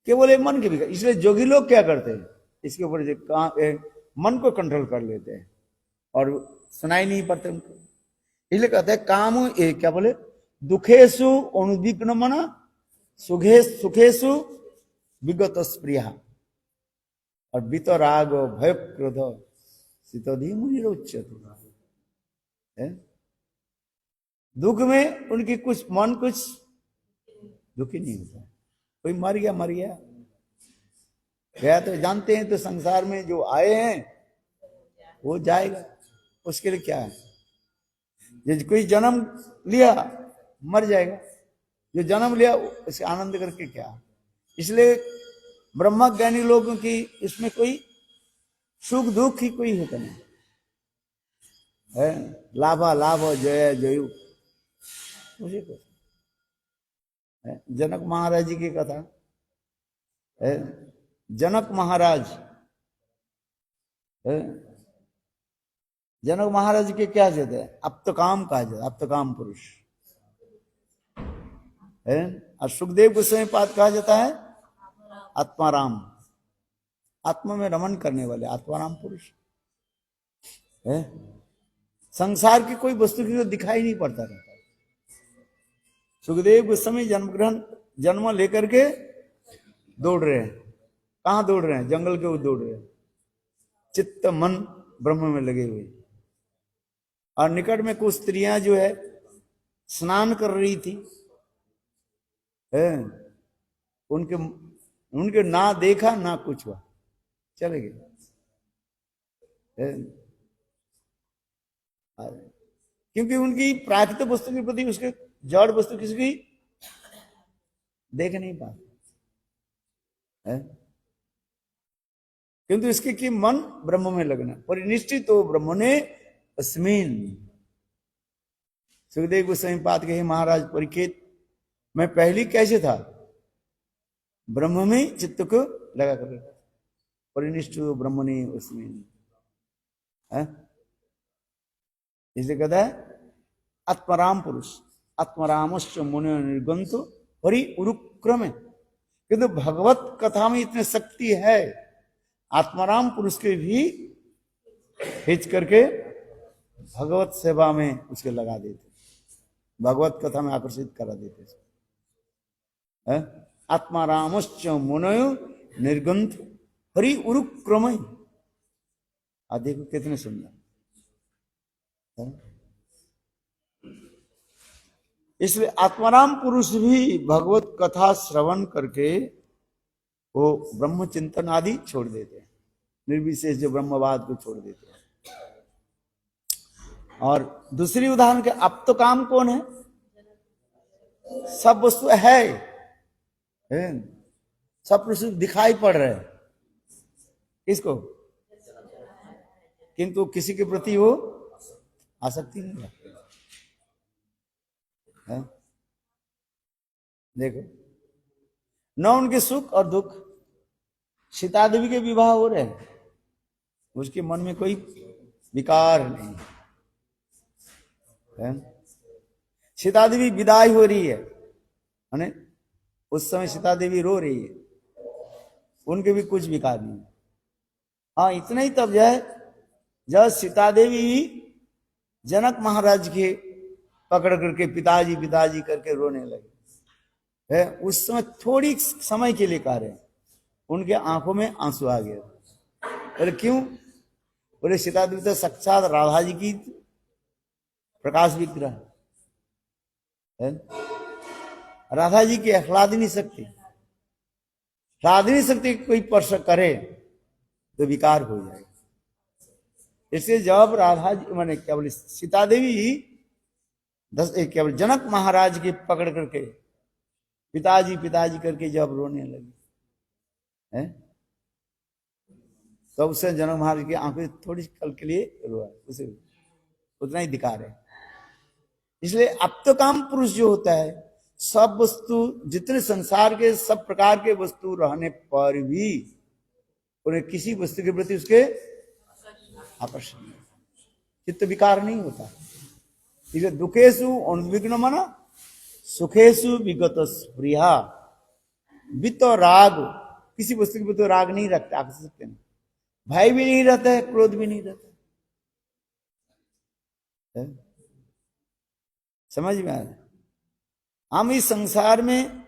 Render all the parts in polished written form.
केवल एक मन के विकार। इसलिए जोगी लोग क्या करते हैं, इसके ऊपर मन को कंट्रोल कर लेते हैं और सुनाई नहीं पड़ते उनको। इसलिए कहते हैं काम क्या बोले, दुखेशु अनुद्विग्न मना सुखेशु विगत स्प्रिया और वितराग भय क्रोध शीतोधि मुनि उच्चते। दुख में उनकी कुछ मन कुछ दुखी नहीं होता। कोई मर गया गया तो जानते हैं, तो संसार में जो आए हैं वो जाएगा, उसके लिए क्या है। जो कोई जन्म लिया मर जाएगा, जो जन्म लिया उसे आनंद करके क्या। इसलिए ब्रह्म ज्ञानी लोगों की इसमें कोई सुख दुख ही कोई होता नहीं है। लाभा लाभ जय जयु मुझे कुछ। जनक महाराज जी की कथा है। जनक महाराज के क्या कहते हैं, अप्तकाम कहा जाता है, अप्तकाम पुरुष है। और सुखदेव गोस्वामी पाद कहा जाता है आत्माराम, आत्मा में रमन करने वाले आत्माराम पुरुष है। संसार की कोई वस्तु की दिखाई नहीं पड़ता रहता। सुखदेव गोस्वामी जन्म लेकर के दौड़ रहे हैं। कहां दौड़ रहे हैं, जंगल के ऊपर दौड़ रहे हैं, चित्त मन ब्रह्म में लगे हुए। और निकट में कुछ स्त्रियां जो है स्नान कर रही थी, उनके ना देखा ना कुछ हुआ, चले गए। क्योंकि उनकी प्राकृतिक वस्तु के प्रति, उसके जड़ वस्तु किसी की देख नहीं पाते, किंतु इसके कि मन ब्रह्म में लगना। परिनिष्ठित हो ब्रह्मणे अस्मिन। सुखदेव गोस्वामी पाद कहे, महाराज परीक्षित, मैं पहले कैसे था, ब्रह्म में चित्त को लगा कर। परिनिष्ठित हो ब्रह्मणे अस्मिन, इसे कहता है आत्मराम पुरुष। आत्मरामश्च मुनि निर्गंत हरि उरुक्रमे। किंतु भगवत कथा में इतनी शक्ति है, आत्माराम पुरुष के भी खींच करके भगवत सेवा में उसके लगा देते, भगवत कथा में आकर्षित करा देते। आत्मारामश्च मुनयो निर्गंथ हरि उरुक्रमय। देखो कितने सुंदर। इसलिए आत्माराम पुरुष भी भगवत कथा श्रवण करके वो ब्रह्म चिंतन आदि छोड़ देते हैं, निर्विशेष जो ब्रह्मवाद को छोड़ देते हैं। और दूसरी उदाहरण के अप्तकाम कौन है, सब वस्तु है, सब वस्तु दिखाई पड़ रहे हैं किसको, किंतु किसी के प्रति वो आसक्ति नहीं है। देखो न उनके सुख और दुख। सीता देवी के विवाह हो रहे हैं, उसके मन में कोई विकार नहीं है। सीता देवी विदाई हो रही है, उस समय सीता देवी रो रही है, उनके भी कुछ विकार नहीं। हाँ, इतना ही तब जब सीता देवी जनक महाराज के पकड़ करके पिताजी पिताजी करके रोने लगे है, उस समय थोड़ी समय के लिए कह रहे हैं, उनके आंखों में आंसू आ गए। बोले क्यों, बोले सीता देवी तो साक्षात राधा जी की प्रकाश विग्रह है, राधा जी की आह्लाद नहीं सकती, आह्लाद नहीं सकती। कोई स्पर्श करे तो विकार हो जाएगा। इसलिए जब राधा जी मैंने क्या बोले सीता देवी क्या बोले जनक महाराज के पकड़ करके पिताजी पिताजी करके जब रोने लगी है, तो उससे जनक महाराज की आंखों थोड़ी कल के लिए रोआ, उसे उतना ही दिखा रहे। इसलिए अप्तकाम पुरुष जो होता है, सब वस्तु जितने संसार के सब प्रकार के वस्तु रहने पर भी उन्हें किसी वस्तु के प्रति उसके आकर्षण चित्त विकार नहीं होता। इसलिए दुखेशु अनुविघ्न मना सुखेशु विगत स्पृहा भी तो राग, किसी वस्तु के तो राग नहीं रखते, आकर्षित सकते नहीं, भय भी नहीं रहता है, क्रोध भी नहीं रहता है। समझ में आ रहा है? हम इस संसार में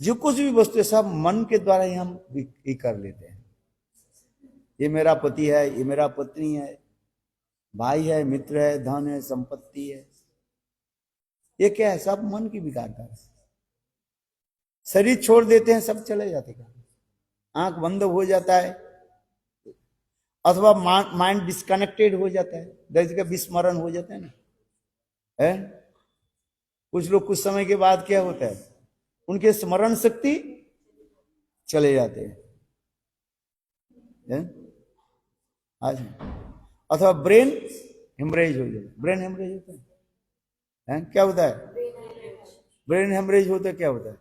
जो कुछ भी वस्तु है सब मन के द्वारा ही हम ये कर लेते हैं। ये मेरा पति है, ये मेरा पत्नी है, भाई है, मित्र है, धन है, संपत्ति है, ये क्या है? सब मन की विकार का। शरीर छोड़ देते हैं, सब चले जाते हैं, आंख बंद हो जाता है, अथवा माइंड डिस्कनेक्टेड हो जाता है, जैसे का विस्मरण हो जाता है ना, है? कुछ लोग कुछ समय के बाद क्या होता है, उनके स्मरण शक्ति चले जाते हैं, आज अथवा ब्रेन हेमरेज हो जाता है। ब्रेन हेमरेज होता है, क्या होता है? ब्रेन हेमरेज होता है, क्या होता है?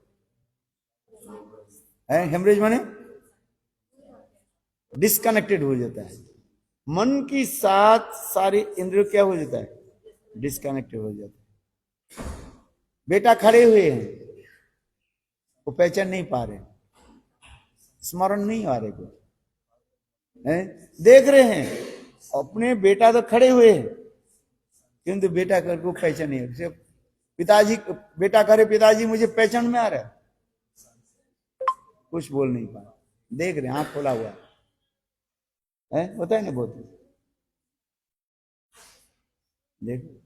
हेमरेज माने डिस्कनेक्टेड हो जाता है, मन की साथ सारी इंद्रियों क्या हो जाता है? डिस्कनेक्टेड हो जाता है। बेटा खड़े हुए हैं, वो पहचान नहीं पा रहे, स्मरण नहीं आ रहे, को देख रहे हैं अपने बेटा तो खड़े हुए हैं, किंतु बेटा को पहचान नहीं है। पिताजी, बेटा करे पिताजी मुझे पहचान में आ रहा है, कुछ बोल नहीं पा रहा, देख रहे, आंख खोला हुआ है, होता है ना बहुत, देखो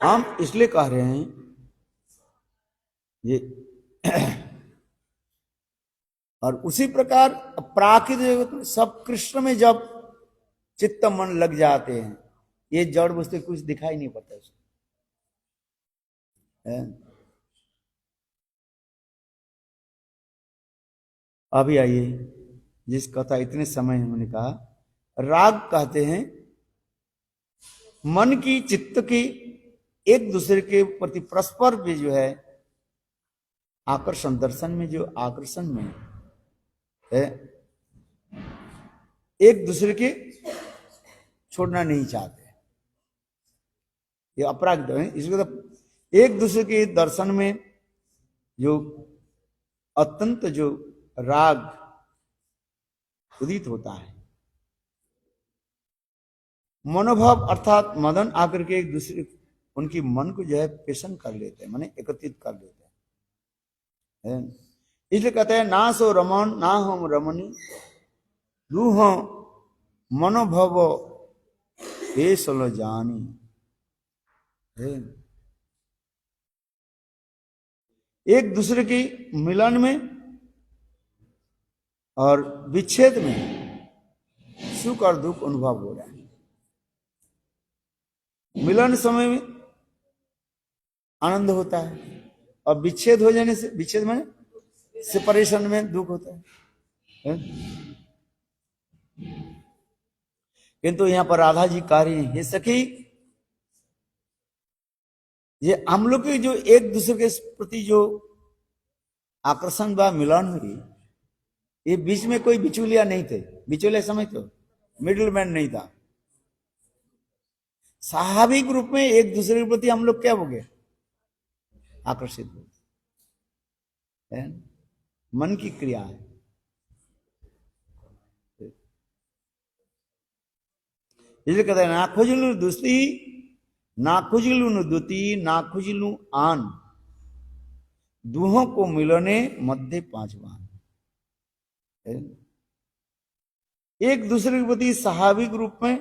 हम इसलिए कह रहे हैं ये और उसी प्रकार प्राकृतिक जगत में सब कृष्ण में जब चित्त मन लग जाते हैं, ये जड़ वस्तु कुछ दिखाई नहीं पड़ता उसको। अभी आइए, जिस कथा इतने समय हमने कहा, राग कहते हैं मन की चित्त की एक दूसरे के प्रति परस्पर भी जो है आकर्षण, दर्शन में जो आकर्षण में है, एक दूसरे के छोड़ना नहीं चाहते, ये अपराध है। इसको तो एक दूसरे के दर्शन में जो अत्यंत जो राग उदित होता है, मनोभाव अर्थात मदन आकर के एक दूसरे उनकी मन को जो है पेशन कर लेते हैं, माने एकत्रित कर लेते हैं। इसलिए कहते हैं ना सो रमन ना हम रमनी रूह मनोभव हे सलो जानी। एक दूसरे की मिलन में और विच्छेद में सुख और दुख अनुभव हो रहा है। मिलन समय में आनंद होता है और विच्छेद हो जाने से, विच्छेद में सेपरेशन में दुख होता है। किंतु यहां पर राधा जी कह रही है, सखी ये हम लोग के जो एक दूसरे के प्रति जो आकर्षण व मिलन हुई, ये बीच में कोई बिचौलिया नहीं थे, बिचौलिया समझ तो मिडिल मैन नहीं था, स्वाभाविक रूप में एक दूसरे के प्रति हम लोग क्या हो गए? आकर्षित हो गए। मन की क्रिया है। इसलिए कहते हैं ना खोजलू दूसरी ना खुजलू न दुती ना खुजलू आन, दूहों को मिलने मध्य पांचवान। एक दूसरे के प्रति स्वाभाविक रूप में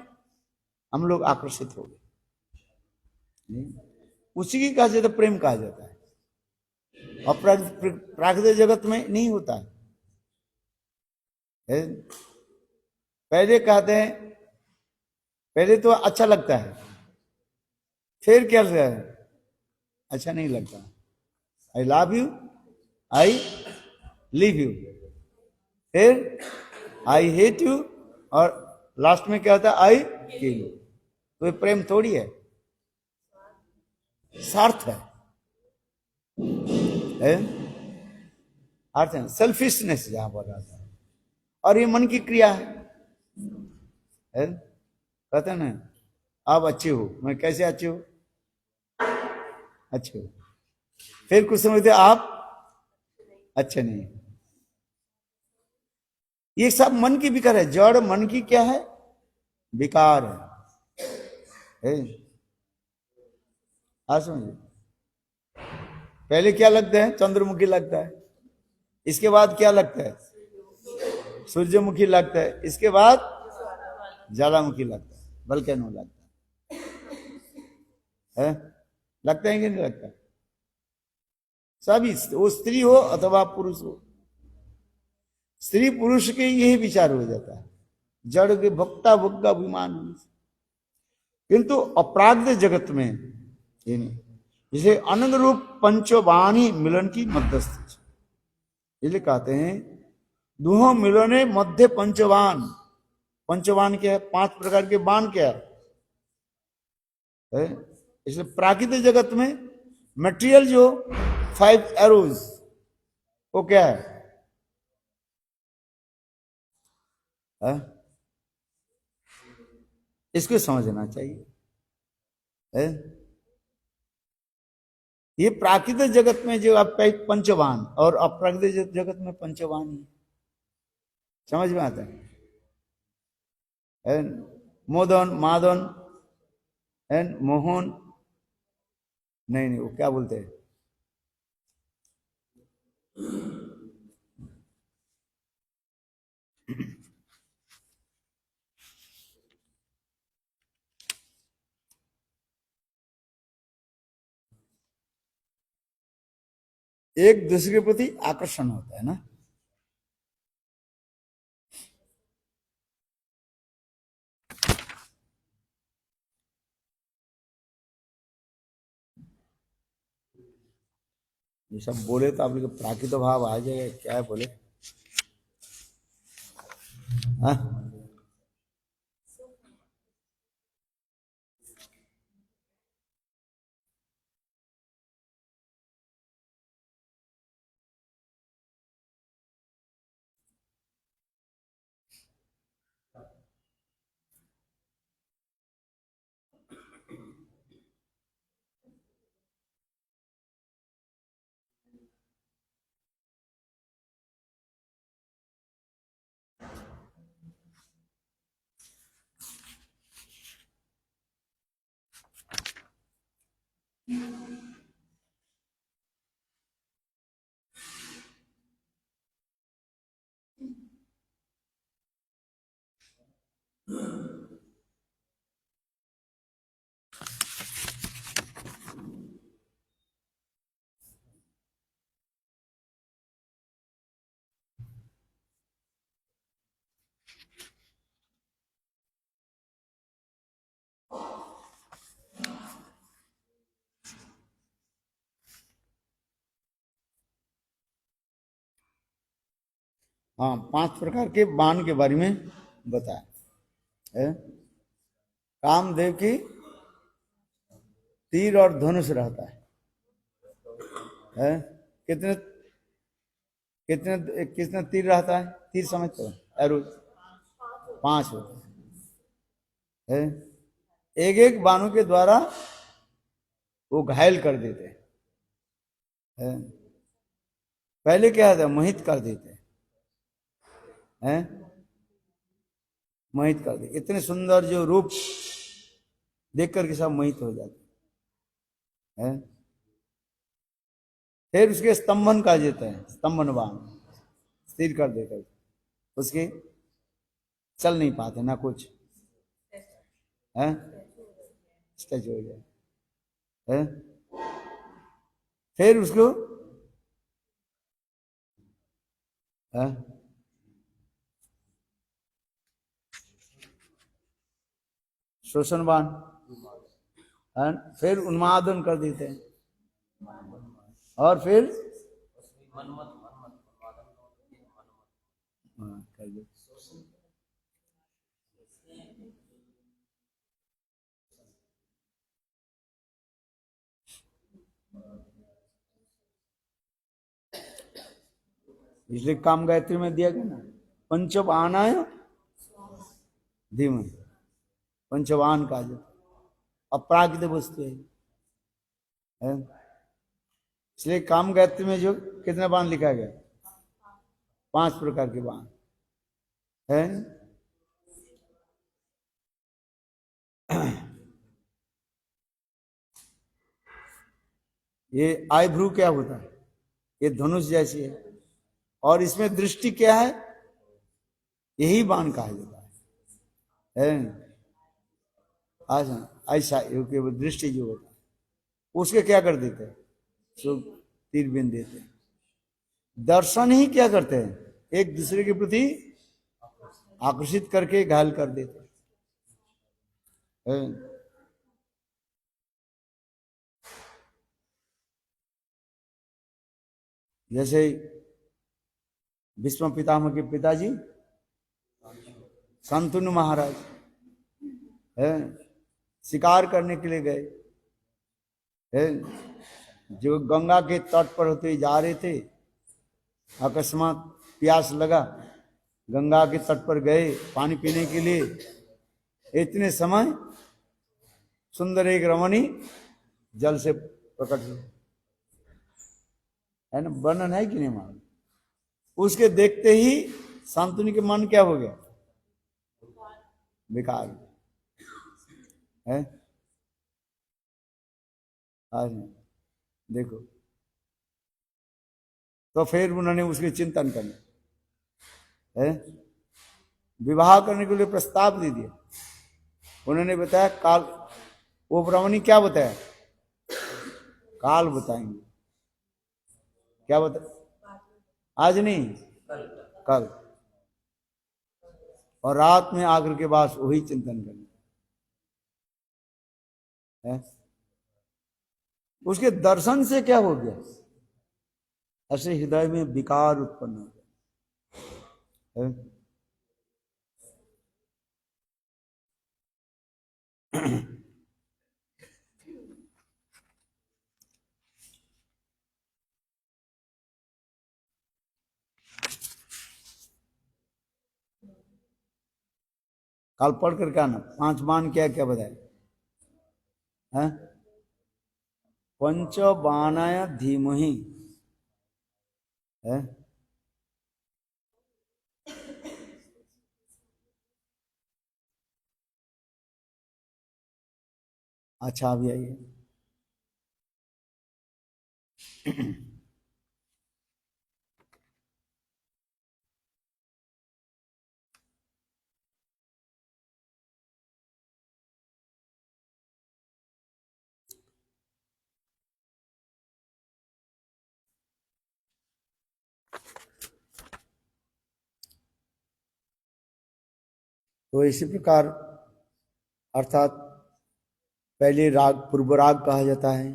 हम लोग आकर्षित हो गए, उसी की कहा जाता प्रेम कहा जाता है, और प्राकृतिक जगत में नहीं होता है। पहले कहते हैं, पहले तो अच्छा लगता है, फिर क्या है? अच्छा नहीं लगता, I love you, I leave you, फिर आई हेट यू, और लास्ट में क्या होता है? आई किल यू। तो ये प्रेम थोड़ी है, स्वार्थ है, अर्थ है, सेल्फिशनेस जहां पर आता है, और ये मन की क्रिया है। कहते हैं ना आप अच्छे हो, मैं कैसे अच्छे हो? अच्छे हो। फिर कुछ समझते आप अच्छे नहीं। ये सब मन की विकार है, जड़ मन की क्या है, विकार है। हाँ समझिए, पहले क्या लगता है, चंद्रमुखी लगता है, इसके बाद क्या लगता है, सूर्यमुखी लगता है, इसके बाद ज्वालामुखी लगता है, वल्केनो लगता है, लगता है कि नहीं लगता। सभी, वो स्त्री हो अथवा पुरुष हो, स्त्री पुरुष के यही विचार हो जाता है, जड़ के भक्ता भुग्गा अभिमान होने से। किंतु अपराग्ध जगत में ये नहीं, जिसे अनंग रूप पंचवाणी मिलन की मध्यस्थ, इसलिए कहते हैं दुहो मिलने मध्य पंचवान। पंचवान क्या है, 5 प्रकार के बाण क्या है। इसलिए प्राकृतिक जगत में मटेरियल जो 5 एरोज वो क्या है? इसको समझना चाहिए है? ये प्राकृतिक जगत में जो आपका पंचवान और अप्राकृतिक जगत में पंचवान ही समझ में आता है? मोदन मादन एंड मोहन, नहीं नहीं वो क्या बोलते हैं, एक दूसरे के प्रति आकर्षण होता है ना। ये सब बोले तो आप लोग प्राकृतिक भाव आ जाएगा, क्या है बोले। हाँ हाँ, 5 प्रकार के बाण के बारे में बताया है। कामदेव की तीर और धनुष रहता है? कितने कितने कितने तीर रहता है, तीर समझते हो, एरो 5 होते हैं। एक एक बाणों के द्वारा वो घायल कर देते हैं। पहले क्या था, मोहित कर देते हैं, मोहित कर दे, इतने सुंदर जो रूप देख करके सब मोहित हो जाते हैं। फिर उसके स्तंभन कर देते हैं, स्तंभन बाण स्थिर कर देते, उसके चल नहीं पाते ना कुछ है, स्टेज हो जाए है? फिर उसको है? शोषण बाण, फिर उन्मादन कर देते हैं, और फिर कर देते। इसलिए काम गायत्री में दिया गया ना, पंचबाणाय धीमहि, पंचबाण का जो अपरागित वस्तु है, है? इसलिए काम गायत्री में जो कितना बाण लिखा गया, 5 प्रकार के बाण है। ये आईभ्रू क्या होता है, ये धनुष जैसी है, और इसमें दृष्टि क्या है, यही बाण कहा जाता है। आज ऐसा क्योंकि वो दृष्टि जो होता है उसके क्या कर देते हैं, सो तीर बिन देते हैं। दर्शन ही क्या करते हैं, एक दूसरे के प्रति आकर्षित करके घायल कर देते हैं। जैसे भीष्म पितामह के पिताजी शांतनु महाराज है, शिकार करने के लिए गए है, जो गंगा के तट पर होते जा रहे थे, अकस्मात प्यास लगा, गंगा के तट पर गए पानी पीने के लिए। इतने समय सुंदर एक रमणी जल से प्रकट हुई, है ना, वर्णन है कि नहीं मालूम। उसके देखते ही शांतनु के मन क्या हो गया, बेकार है। आज देखो, तो फिर उन्होंने उसके चिंतन करना है, विवाह करने के लिए प्रस्ताव दे दिया। उन्होंने बताया काल, वो ब्राह्मणी क्या बताया, काल बताएंगे। क्या बता, आज नहीं कल, और रात में आकर के बाद वही चिंतन करना है। उसके दर्शन से क्या हो गया, ऐसे हृदय में विकार उत्पन्न हो गया। काल पढ़ करके आना, 5 बाण क्या क्या बताए हैं, पंच बाणाय धीमहि है। अच्छा अभी आइए। तो इसी प्रकार अर्थात पहले राग पूर्व राग कहा जाता है।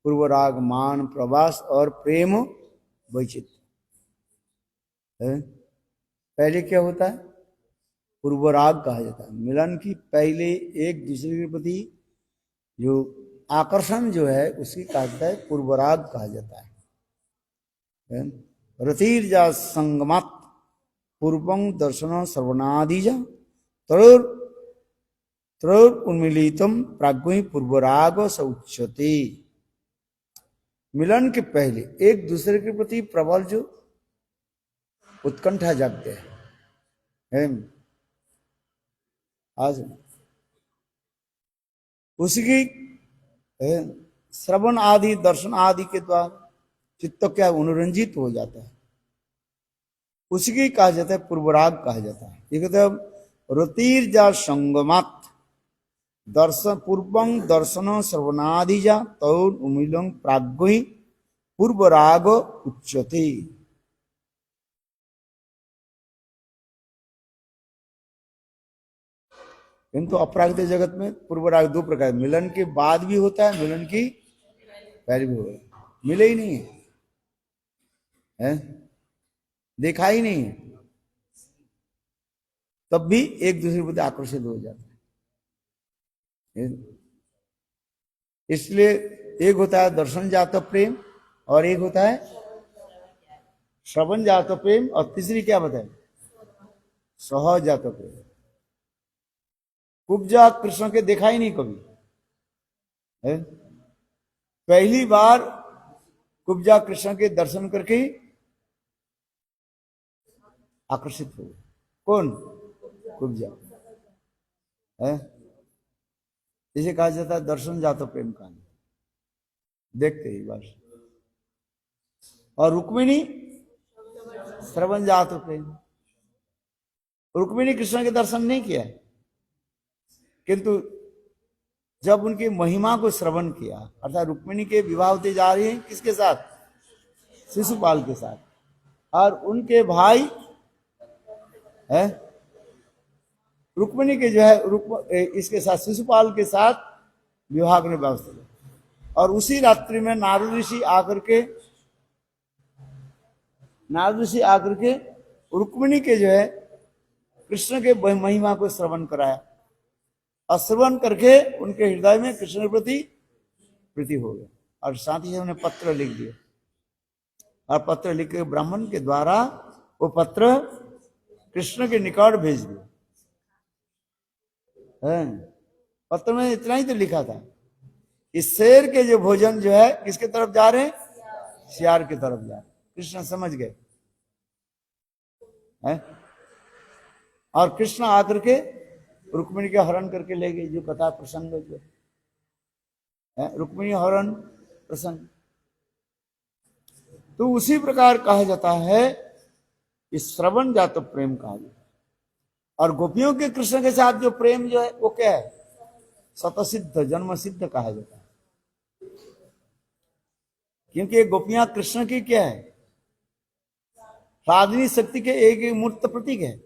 पूर्व राग मान प्रवास और प्रेम वैचित्र है। पहले क्या होता है, पूर्व राग कहा जाता है, मिलन की पहले एक दूसरे के प्रति जो आकर्षण जो है उसकी कहा जाता है, पूर्व राग कहा जाता है। रतिर्जा संगमत पूर्वं दर्शन श्रवणादिजा तरोर तरोर उन्मिलितम प्राग्ञ पूर्वराग सौच्यते। मिलन के पहले एक दूसरे के प्रति प्रबल जो उत्कंठा जागते हैं, आज उसकी श्रवण आदि दर्शन आदि के द्वारा चित्त क्या अनुरंजित हो जाता है, उसकी कहा जाता है पूर्वराग कहा जाता है। ये कहते हैं रतिर्जा संगमात दर्शन पूर्वं दर्शन श्रवणादिजा तौर उमिलं प्राग्ञ पूर्वराग उच्यते। किंतु अपरागिक जगत में पूर्वराग 2 प्रकार, मिलन के बाद भी होता है, मिलन की पहले भी होता है। मिले ही नहीं है, देखा ही नहीं है, तब भी एक दूसरे के प्रति आकर्षित हो जाता है। इसलिए एक होता है दर्शन जात प्रेम, और एक होता है श्रवण जात प्रेम, और तीसरी क्या बताए, सहज जात प्रेम। कुब्जा कृष्ण के देखा ही नहीं कभी है, पहली बार कुब्जा कृष्ण के दर्शन करके आकर्षित हो गए। कौन? कुब्जा है। जिसे कहा जाता है दर्शन जातो प्रेम कहानी, देखते ही बस। और रुक्मिणी श्रवण जातो प्रेम। रुक्मिणी कृष्ण के दर्शन नहीं किया, किंतु जब उनकी महिमा को श्रवण किया, अर्थात रुक्मिणी के विवाह होते जा रहे हैं किसके साथ? शिशुपाल के साथ। और उनके भाई है रुक्मिणी के जो है इसके साथ शिशुपाल के साथ विवाह करने व्यवस्था। और उसी रात्रि में नारद ऋषि आकर के रुक्मिणी के जो है कृष्ण के महिमा को श्रवण कराया। और श्रवण करके उनके हृदय में कृष्ण के प्रति प्रीति हो गया। और साथ ही उन्होंने पत्र लिख दिया, और पत्र लिख के ब्राह्मण के द्वारा वो पत्र कृष्ण के निकट भेज दिया। पत्र में इतना ही तो लिखा था, इस शेर के जो भोजन जो है किसके तरफ जा रहे हैं? सियार की तरफ जा रहे। कृष्ण समझ गए हैं। और कृष्ण आकर के रुक्मिणी के हरण करके ले गए, जो कथा प्रसंग जो है रुक्मिणी हरण प्रसंग। तो उसी प्रकार कहा जाता है इस श्रवण जातो प्रेम कहा जाता है। और गोपियों के कृष्ण के साथ जो प्रेम जो है वो क्या है? स्वतःसिद्ध जन्म सिद्ध कहा जाता है। क्योंकि ये गोपियां कृष्ण की क्या है? रागिनी शक्ति के एक मूर्त प्रतीक है।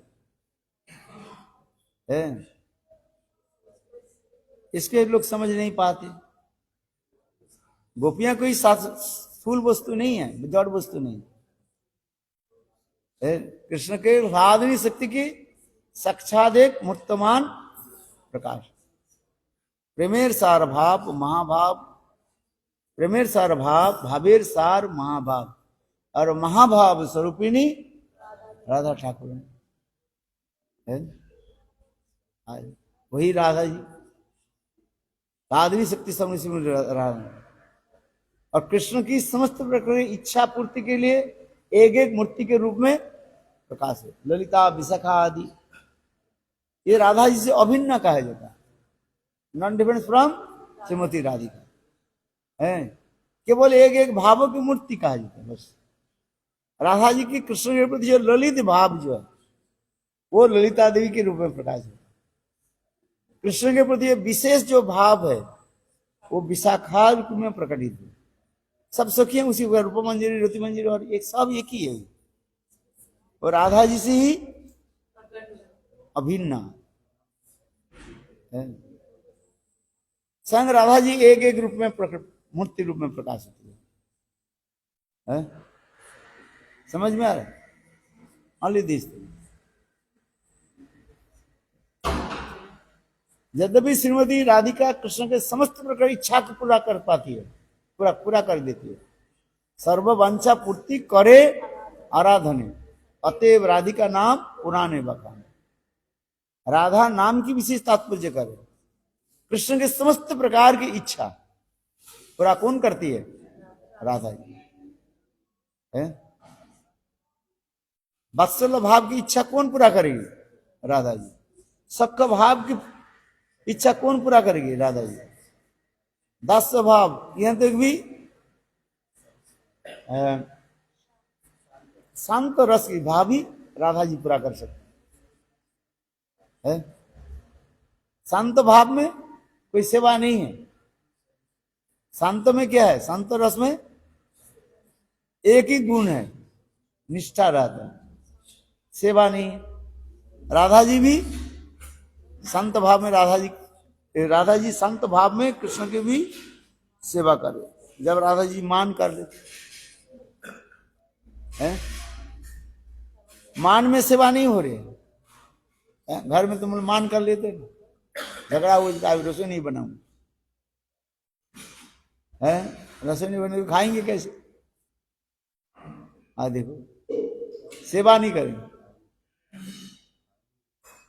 इसके लोग समझ नहीं पाते। गोपियां कोई स्थूल वस्तु नहीं है, जड़ वस्तु नहीं है। कृष्ण के रागिनी शक्ति की साक्षात एक मूर्तमान प्रकाश। प्रेमेर सार भाव महाभाव, प्रेमेर सार भाव भावेर सार महाभाव, और महाभाव स्वरूपिणी राधा ठाकुर है। वही राधा जी रागिनी शक्ति समझ राधा। और कृष्ण की समस्त प्रकार इच्छा पूर्ति के लिए एक एक मूर्ति के रूप में प्रकाश है। ललिता विशाखा आदि ये राधा जी से अभिन्न कहा जाता है, non difference from Shrimati Radhika है। केवल एक एक भावों की मूर्ति कहा जाता है बस। राधा जी की कृष्ण के प्रति जो ललित भाव जो है वो ललिता देवी के रूप में प्रकाश है। कृष्ण के प्रति विशेष जो भाव है वो विशाखा रूप में प्रकटित है। सब सखियां उसी रूप मंजरी रति मंजरी और एक सब एक ही है, और राधा जी से ही अभिन्न है। संग राधा जी एक एक रूप में मूर्ति रूप में प्रकाशित है। समझ में आ रहा है? Only this. यद्यपि श्रीमती राधिका कृष्ण के समस्त प्रकार इच्छा को पूरा कर पाती है, पूरा कर देती है। सर्ववंशा पूर्ति करे आराधने, अतएव राधिका नाम पुराने बखाने। राधा नाम की विशेष तात्पर्य करे। कृष्ण के समस्त प्रकार की इच्छा पूरा कौन करती है? राधा जी है। वत्सल भाव की इच्छा कौन पूरा करेगी? राधा जी। सख भाव की इच्छा कौन पूरा करेगी? राधा जी। दास्य भाव यहां तक भी शांत रस की भाव भी राधा जी पूरा कर सकते है। शांत भाव में कोई सेवा नहीं है। शांत में क्या है? शांत रस में एक ही गुण है, निष्ठा रहता है, सेवा नहीं है। राधा जी भी शांत भाव में राधा जी शांत भाव में कृष्ण की भी सेवा करे। जब राधा जी मान कर लेते हैं, मान में सेवा नहीं हो रही है। घर में तुम मान कर लेते ना, झगड़ा हो जाता है, रसोई नहीं बनाऊंगा है, रसोई नहीं बने खाएंगे कैसे? देखो सेवा नहीं करेंगे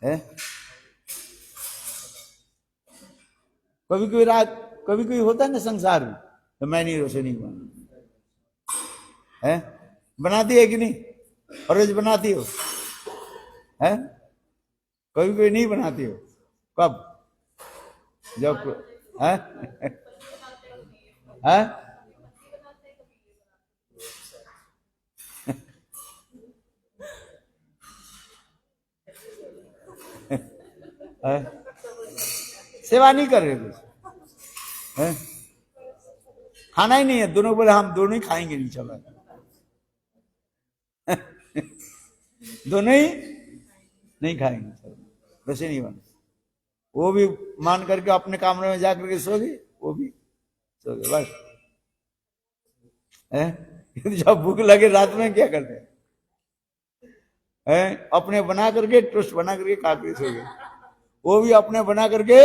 है। कभी कोई होता है ना संसार में, तो मैं नहीं रोशनी बना है, बनाती है कि नहीं? और रोज बनाती हो है? कभी कोई नहीं बनाती हो? कब? जब है? है? है? सेवा नहीं कर रहे कुछ है? खाना ही नहीं है, दोनों बोले हम दोनों ही खाएंगे, नहीं चला दोनों ही नहीं खाएंगे, चलो वैसे नहीं बना। वो भी मान करके अपने कमरे में जाकर के सो गए, वो भी सो गए बस है। जब भूख लगे रात में क्या करते हैं? अपने बना करके टोस्ट बना करके खा के सो गए, वो भी अपने बना करके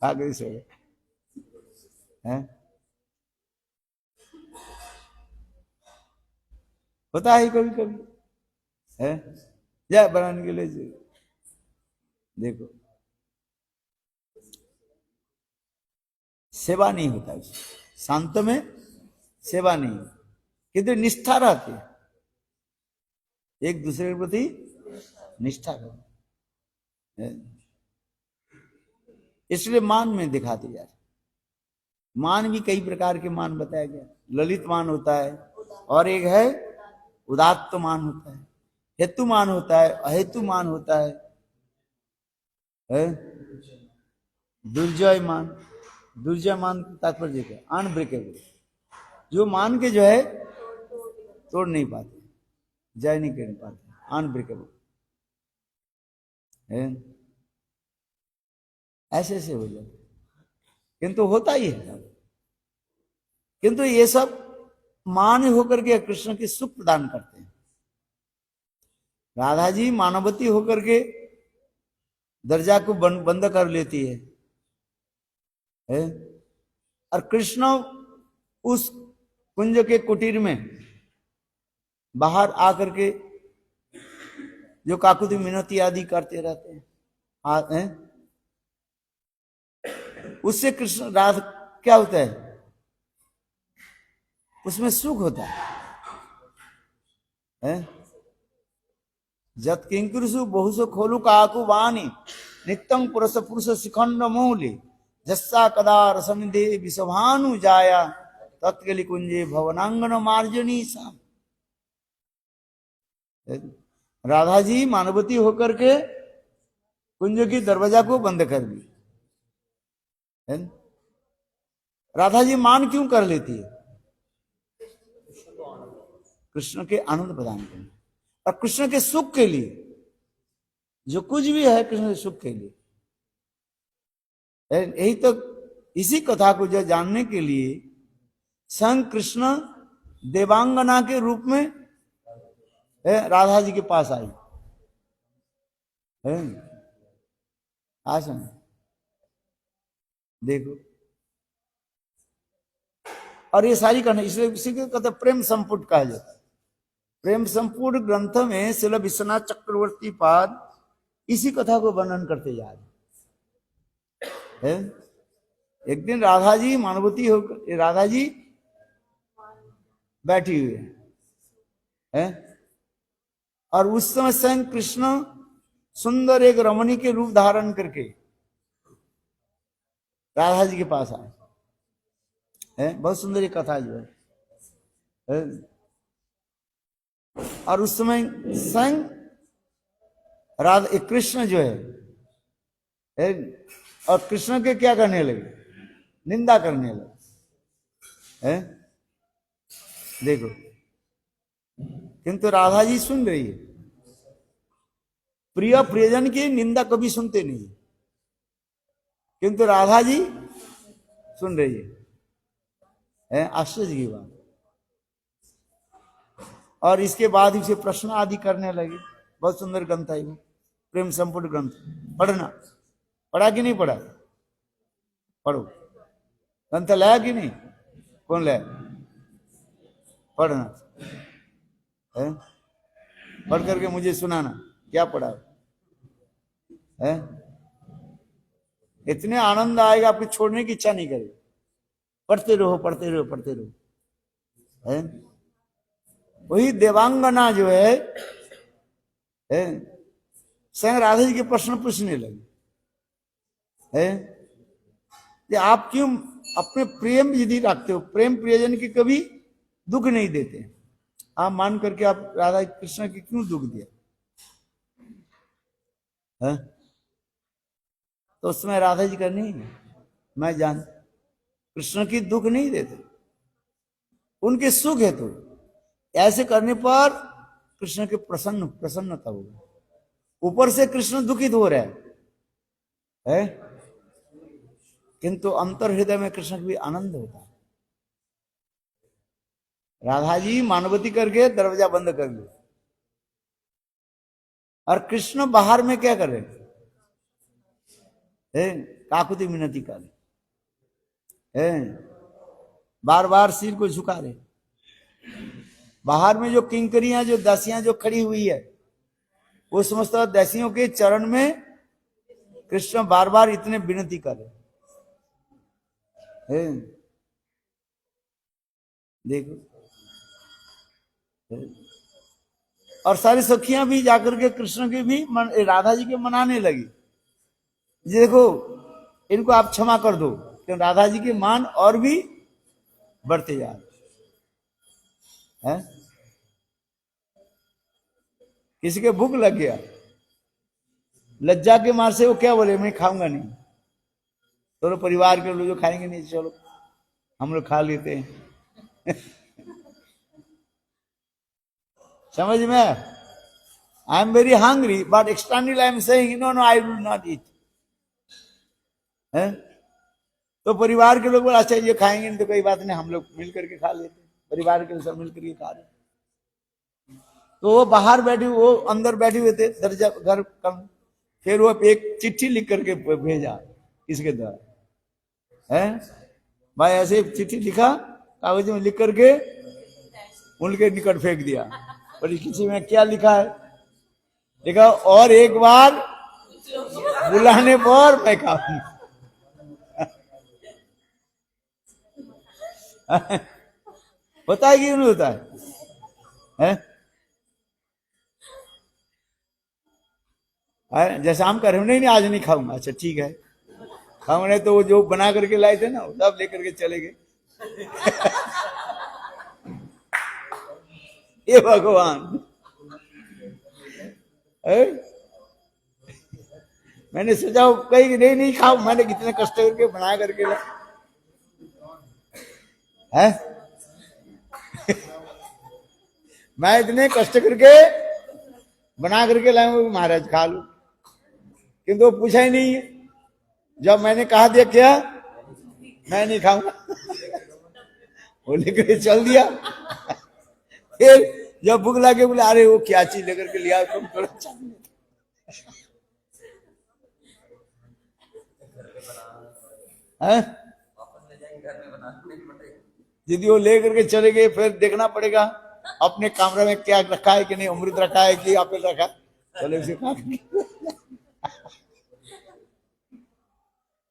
खा के सो गए हैं। होता है कभी कभी है, या बनाने के लिए देखो सेवा नहीं होता है, शांत में सेवा नहीं, किंतु निष्ठा रहती है, एक दूसरे के प्रति निष्ठा करो। इसलिए मान में दिखाते जा रहे, मान भी कई प्रकार के मान बताया गया, ललित मान होता है और एक है उदात्त मान होता है, हेतु मान होता है, अहेतु मान होता है? दुर्जय मान, दुर्जय मान तात्पर्य क्या? अनब्रेकेबल, जो मान के जो है तोड़ नहीं पाते, जय नहीं कर पाते, अनब्रेकेबल है, ऐसे ऐसे हो जाते, किंतु होता ही है। किंतु ये सब मान होकर के कृष्ण की सुख प्रदान करते हैं। राधा जी मानवती होकर के दर्जा को बंद कर लेती है, और कृष्ण उस कुंज के कुटीर में बाहर आकर के जो काकुति मिनती आदि करते रहते हैं, उससे कृष्ण राधा क्या होता है? उसमें सुख होता है। जत किंकुरसु बहुसु खोलु काकु वाणी नित्यं पुरुष पुरुष शिखंड मूले जस्सा कदा रसनिधे विषभानु जाया तत्कलि कुंजे भवनांगन मार्जनी सा। राधा जी मानवती होकर के कुंज की दरवाजा को बंद कर दी। राधा जी मान क्यों कर लेती है? कृष्ण के आनंद प्रदान करने और कृष्ण के सुख के लिए, जो कुछ भी है कृष्ण के सुख के लिए। यही तो, इसी कथा को जो जानने के लिए स्वयं कृष्ण देवांगना के रूप में राधा जी के पास आई है। आसन देखो, और ये सारी करना, इसलिए इसी को कहते प्रेम संपुट कहा जाता है। प्रेम संपूर्ण ग्रंथ में श्रील विश्वनाथ चक्रवर्ती पाद इसी कथा को वर्णन करते जा रहे हैं। एक दिन राधा जी मानवती होकर, राधा जी बैठी हुई है, और उस समय स्वयं कृष्ण सुंदर एक रमणी के रूप धारण करके राधा जी के पास आए है। बहुत सुंदर एक कथा जो है। और उस समय स्वयं राधा कृष्ण जो है, और कृष्ण के क्या करने लगे? निंदा करने लगे है। देखो, किंतु राधा जी सुन रही है। प्रिय प्रियजन की निंदा कभी सुनते नहीं, किंतु राधा जी सुन रही है। आश्चर्य की बात। और इसके बाद इसे प्रश्न आदि करने लगे। बहुत सुंदर ग्रंथ है वो, प्रेम संपूर्ण ग्रंथ। पढ़ना, पढ़ा कि नहीं पढ़ा? पढ़ो। ग्रंथ लाया कि नहीं? कौन लाया? पढ़ना है, पढ़ करके मुझे सुनाना क्या पढ़ा है। इतने आनंद आएगा, आपको छोड़ने की इच्छा नहीं करेगी। पढ़ते रहो पढ़ते रहो पढ़ते रहो, है? वही देवांगना जो है स्वयं राधा जी के प्रश्न पूछने लगे, है कि आप क्यों अपने प्रेम यदि रखते हो, प्रेम प्रियजन की कभी दुख नहीं देते, आप मान करके आप राधा कृष्ण की क्यों दुख दिया, है? तो उसमें राधा जी का नहीं, मैं जान कृष्ण की दुख नहीं देते, उनके सुख है। तो ऐसे करने पर कृष्ण के प्रसन्नता होगी। ऊपर से कृष्ण दुखित हो रहा है? किंतु अंतर हृदय में कृष्ण भी आनंद होता है। राधा जी मानवती करके दरवाजा बंद कर लिया, और कृष्ण बाहर में क्या कर रहे हैं? काकुति मिनती कर रहे, बार बार सिर को झुका रहे। बाहर में जो किंकरियां, जो दासियां जो खड़ी हुई है, वो समस्त दासियों के चरण में कृष्ण बार बार इतने विनती कर रहे हैं। देखो, और सारी सखियां भी जाकर के कृष्ण के भी राधा जी के मनाने लगी, देखो इनको आप क्षमा कर दो, क्यों राधा जी के मान और भी बढ़ते जा रहे हैं। किसी के भूख लग गया, लज्जा के मार से वो क्या बोले, मैं खाऊंगा नहीं, तो परिवार के लोग जो खाएंगे नहीं, चलो हम लोग खा लेते हैं। समझ में? I am very hungry but externally I am saying no no I will not eat, है? तो परिवार के लोग बोला अच्छा ये खाएंगे नहीं तो कोई बात नहीं, हम लोग मिल करके खा लेते, परिवार के सब मिल करके खा लेते। तो वो बाहर बैठे, वो अंदर बैठे हुए थे दरजा घर कम, फिर वो एक चिट्ठी लिख करके भेजा, किसके द्वारा, है भाई ऐसे चिट्ठी लिखा, कागज में लिख करके उनके निकट फेंक दिया। बोली किसी में क्या लिखा है? लिखा और एक बार बुलाने पर मैं खाऊंगी। होता है कि नहीं होता है? जैसे हम कर रहे नहीं नहीं आज नहीं खाऊंगा, अच्छा ठीक है खाऊंगा नहीं, तो वो जो बना करके लाए थे ना सब लेकर के चले गए। ये भगवान, मैंने सोचा कहीं नहीं नहीं खाऊ, मैंने कितने कष्ट करके बना करके ला है। मैं इतने कष्ट करके बना करके लाया महाराज खा लू, किंतु वो पूछा ही नहीं है। जब मैंने कहा दिया क्या मैं नहीं खाऊंगा, वो लेकर चल दिया। फिर जब भूख लगे बोले अरे वो क्या चीज लेकर के लिया तुम, थोड़ा यदि वो लेकर के चले गए फिर देखना पड़ेगा अपने कमरे में क्या रखा है कि नहीं, अमृत रखा है कि एप्पल रखा है, चले उसे खा।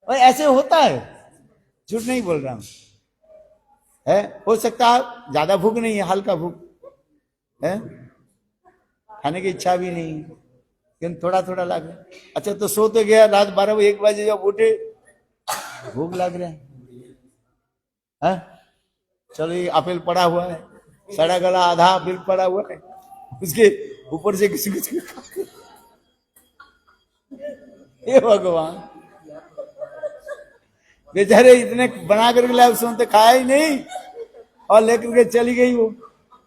और ऐसे होता है, झूठ नहीं बोल रहा हूं, है हो सकता है ज्यादा भूख नहीं है, हल्का भूख है, खाने की इच्छा भी नहीं, लेकिन थोड़ा थोड़ा लग रहा है। अच्छा तो सो तो गया, रात 12 बजे 1 बजे जब उठे भूख लग रहा है, चलो ये अपेल पड़ा हुआ है, सड़ा गला आधा अपेल पड़ा हुआ है, उसके ऊपर से किसी कुछ ये भगवान, बेचारे इतने बना करके लाए उसने तो खाया ही नहीं और लेकर के चली गई वो।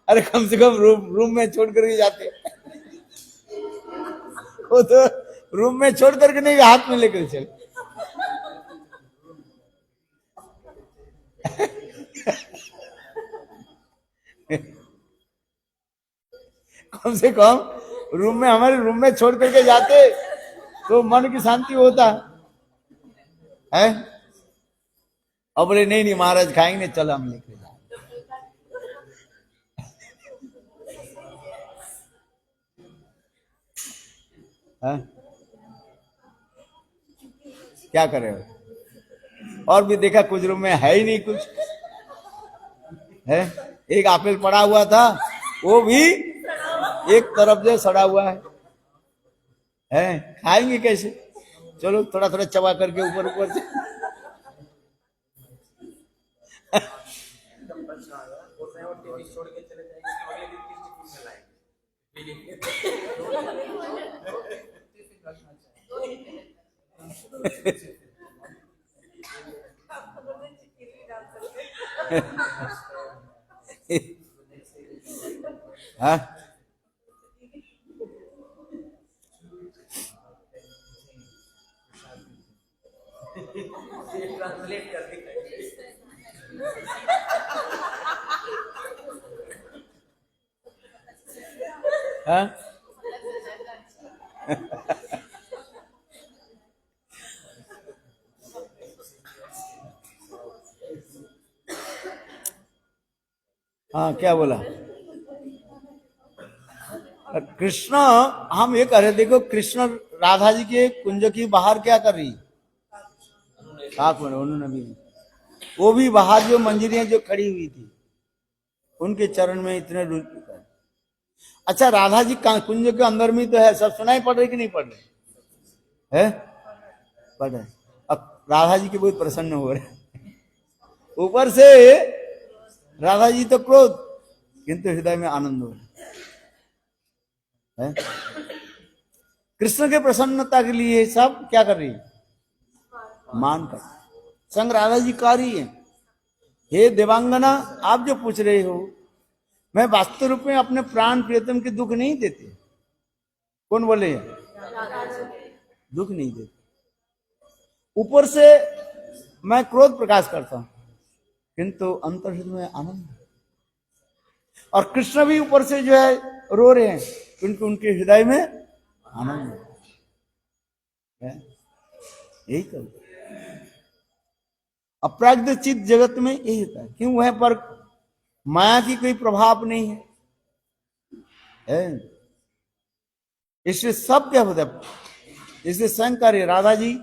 अरे कम से कम रूम में छोड़ करके जाते, वो तो रूम में छोड़ करके नहीं हाथ में लेकर चले। कम से कम रूम में, हमारे रूम में छोड़ करके जाते तो मन की शांति होता है। अब बोले नहीं नहीं महाराज खाएंगे, चलो हम लेकर जाए। क्या करे और भी देखा कुछ रूम में है ही नहीं कुछ है। एक आपेल पड़ा हुआ था, वो भी एक तरफ से सड़ा हुआ है। खाएंगे कैसे? चलो थोड़ा थोड़ा चबा करके ऊपर ऊपर से हाँ हाँ हाँ क्या बोला कृष्ण? हम ये कह रहे, देखो कृष्ण राधा जी के कुंज की बाहर क्या कर रही? साफ उन्होंने भी, वो भी बाहर जो मंजरियां जो खड़ी हुई थी उनके चरण में इतने रुचि। अच्छा राधा जी कुंज के अंदर में तो है, सब सुनाई पड़ रही कि नहीं पड़ रही है? पड़ रहे। अब राधा जी के बहुत प्रसन्न हो रहे, ऊपर से राधा जी तो क्रोध, किंतु हृदय में आनंद हो रहा है। कृष्ण के प्रसन्नता के लिए सब क्या कर रही है? मान कर संग राधा जी का रही है। हे देवांगना, आप जो पूछ रहे हो, मैं वास्तव रूप में अपने प्राण प्रियतम के दुख नहीं देते। कौन बोले? दुख नहीं देते। ऊपर से मैं क्रोध प्रकाश करता हूं, किंतु अंतर में आनंद। और कृष्ण भी ऊपर से जो है रो रहे हैं, क्योंकि उनके हृदय में आनंद है। यही कर अपराध चित जगत में यही होता है। क्यों? वहां पर माया की कोई प्रभाव नहीं है, इसलिए सब क्या होता है। इसलिए शंकर राधा जी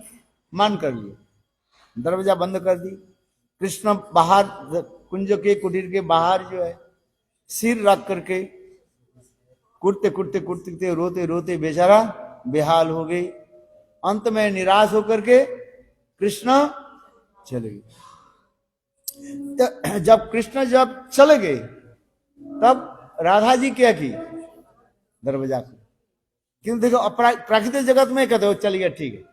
मान कर लिए, दरवाजा बंद कर दी। कृष्ण बाहर कुंज के कुटीर के बाहर जो है सिर रख करके कुटते कुटते कुटते रोते रोते बेचारा बेहाल हो गई। अंत में निराश होकर के कृष्ण चले गए। तो जब कृष्ण जब चले गए तब राधा जी क्या की? दरवाजा को। क्यों? देखो प्राकृतिक जगत में कहते हो चल गया ठीक है,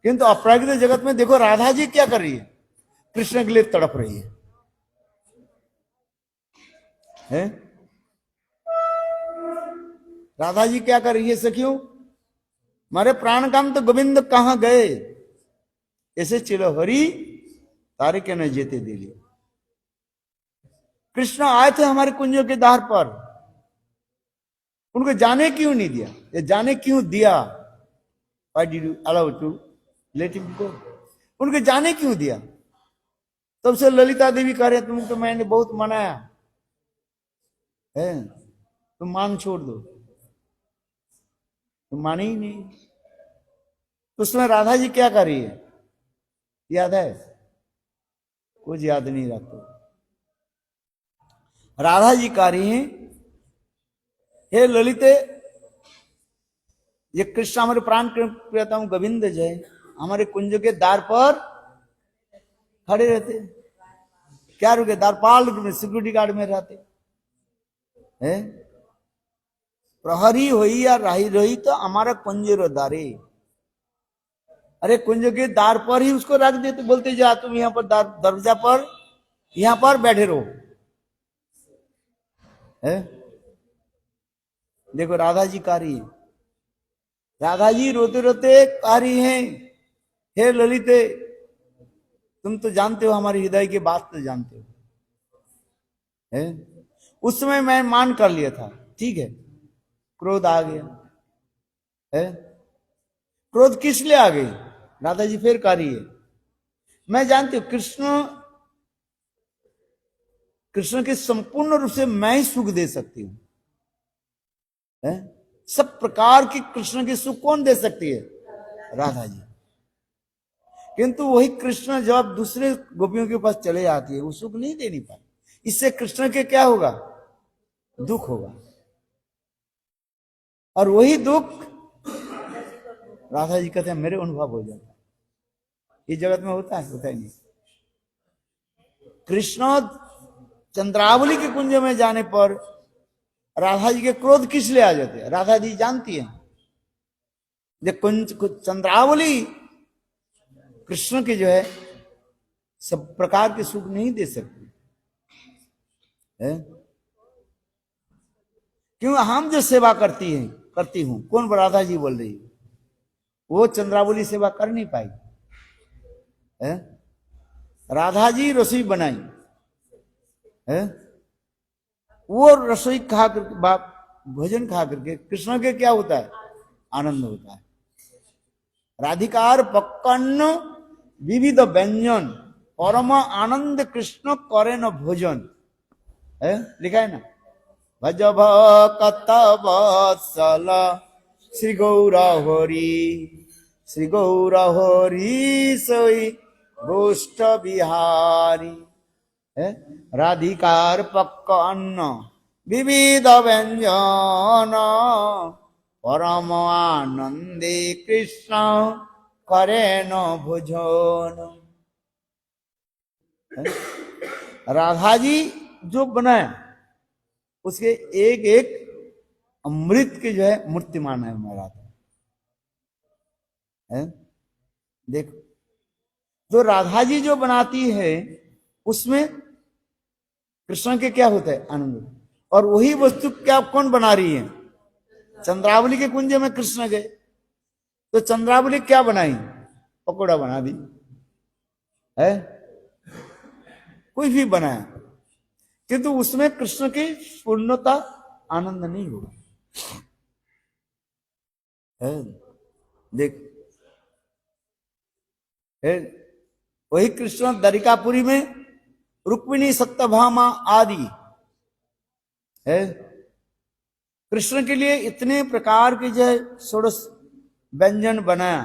किंतु अप्राकृतिक जगत में देखो राधा जी क्या कर रही है? कृष्ण के लिए तड़प रही है? राधा जी क्या कर रही है सखियों? मारे प्राण काम तो गोविंद कहां गए, ऐसे चिलो हरि तारे के न जेते दे लिया। कृष्ण आए थे हमारे कुंजों के द्वार पर, उनको जाने क्यों नहीं दिया? या जाने क्यों दिया? Why did you allow to let him go? उनको जाने क्यों दिया? तब से ललिता देवी कह रहे तुमको मैंने बहुत मनाया है, तुम मान छोड़ दो, तुम माने ही नहीं। तो उसमें राधा जी क्या कर रही है? याद है? कुछ याद नहीं रखते। राधा जी कह रही हैं, हे ललिते, ये कृष्ण हमारे प्राण प्रियतम गोविंद जय हमारे कुंज के द्वार पर खड़े रहते। क्या रुके? द्वारपाल में सिक्योरिटी गार्ड में रहते हैं। प्रहरी होई या राही रही तो हमारा कुंजरो दारे। अरे कुंज के द्वार पर ही उसको रख देते, बोलते जा तुम यहाँ पर दरवाजा पर यहाँ पर बैठे रहो है। देखो राधा जी कह रही है, राधा जी रोते रोते कह रही हैं, हे ललिते, तुम तो जानते हो हमारे हृदय की बात तो जानते हो है? उस समय मैं मान कर लिया था, ठीक है, क्रोध आ गया है। क्रोध किस लिए आ गई? राधा जी फिर कह रही है, मैं जानती हूं कृष्ण के संपूर्ण रूप से मैं ही सुख दे सकती हूं है? सब प्रकार की कृष्ण की सुख कौन दे सकती है? राधा जी। किंतु वही कृष्ण जब दूसरे गोपियों के पास चले जाती है वो सुख नहीं दे नहीं पाती। इससे कृष्ण के क्या होगा? दुख होगा। और वही दुख राधा जी कहते हैं मेरे अनुभव हो जाता है। इस जगत में होता है? होता ही नहीं। कृष्ण चंद्रावली के कुंज में जाने पर राधा जी के क्रोध किस लिए आ जाते हैं? राधा जी जानती हैं जो कुंज चंद्रावली कृष्ण की जो है सब प्रकार के सुख नहीं दे सकती है। क्यों? हम जो सेवा करती हूं, कौन? राधा जी बोल रही है। वो चंद्रावली सेवा कर नहीं पाई है। राधा जी रसोई बनाई है, वो रसोई खा करके भोजन खा करके कृष्ण के क्या होता है? आनंद होता है। राधिकार पक्कन्न विविध व्यंजन परम आनंद कृष्ण करे न भोजन है, लिखा है ना। भज भक्त वत्सल श्री गौर हरि, श्री गौर हरि सोई गोष्ठ बिहारी है। राधिकार पक्क अन्न विविध व्यंजन परम आनंदे कृष्ण करे न भोजन। राधा जी जो बनाए उसके एक एक अमृत के जो है मूर्तिमान है राधा है। देखो जो राधा जी जो बनाती है उसमें कृष्ण के क्या होता है? आनंद। और वही वस्तु क्या कौन बना रही है? चंद्रावली के कुंज में कृष्ण गए तो चंद्रावली क्या बनाई? पकौड़ा बना दी है, कुछ भी बनाया, किंतु उसमें कृष्ण की पूर्णता आनंद नहीं होगा है। देख है, वही कृष्ण द्वारिकापुरी में रुक्मिणी सत्यभामा आदि है, कृष्ण के लिए इतने प्रकार के जो षोडश व्यंजन बनाया,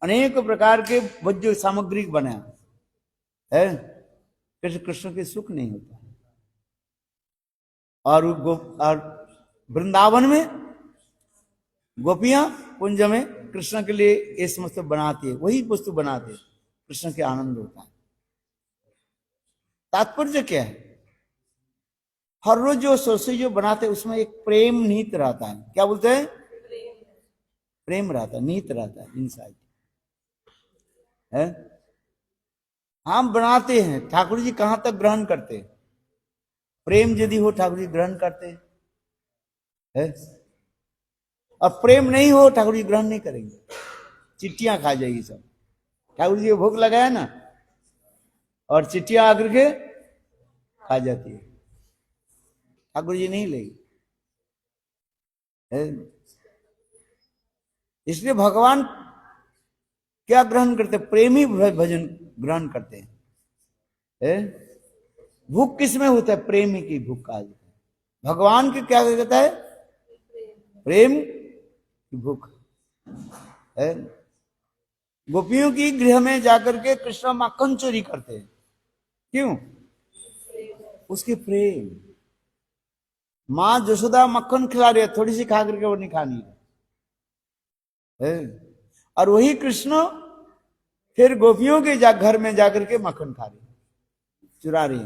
अनेक प्रकार के भोज्य सामग्री बनाया है, कृष्ण के सुख नहीं होता। और वृंदावन में गोपियां कुंज में कृष्ण के लिए ये समस्त बनाती है, वही वस्तु बनाते, कृष्ण के आनंद होता है। तात्पर्य क्या है? हर रोज जो सोसे जो बनाते उसमें एक प्रेम नीत रहता है। क्या बोलते हैं? प्रेम रहता है, नीत रहता है इनसाइड है। हम बनाते हैं, ठाकुर जी कहां तक ग्रहण करते हैं? प्रेम यदि हो ठाकुर जी ग्रहण करते हैं, और प्रेम नहीं हो ठाकुर जी ग्रहण नहीं करेंगे, चिट्ठियां खा जाएगी सब। ठाकुर जी को भूख लगाया ना और चिट्ठियां आकर के खा जाती है, ठाकुर जी नहीं लेगी। इसलिए भगवान क्या ग्रहण करते? प्रेमी भजन ग्रहण करते हैं। भूख किस में होता है? प्रेम की भूख का। भगवान की क्या कहता है? प्रेम की भूख है। गोपियों की गृह में जाकर के कृष्ण माखन चोरी करते हैं, क्यों? उसके प्रेम। माँ यशोदा मक्खन खिला रही है, थोड़ी सी खा करके वो नहीं खानी है। और वही कृष्ण फिर गोपियों के घर में जाकर के मक्खन खा रहे, चुरा रहे,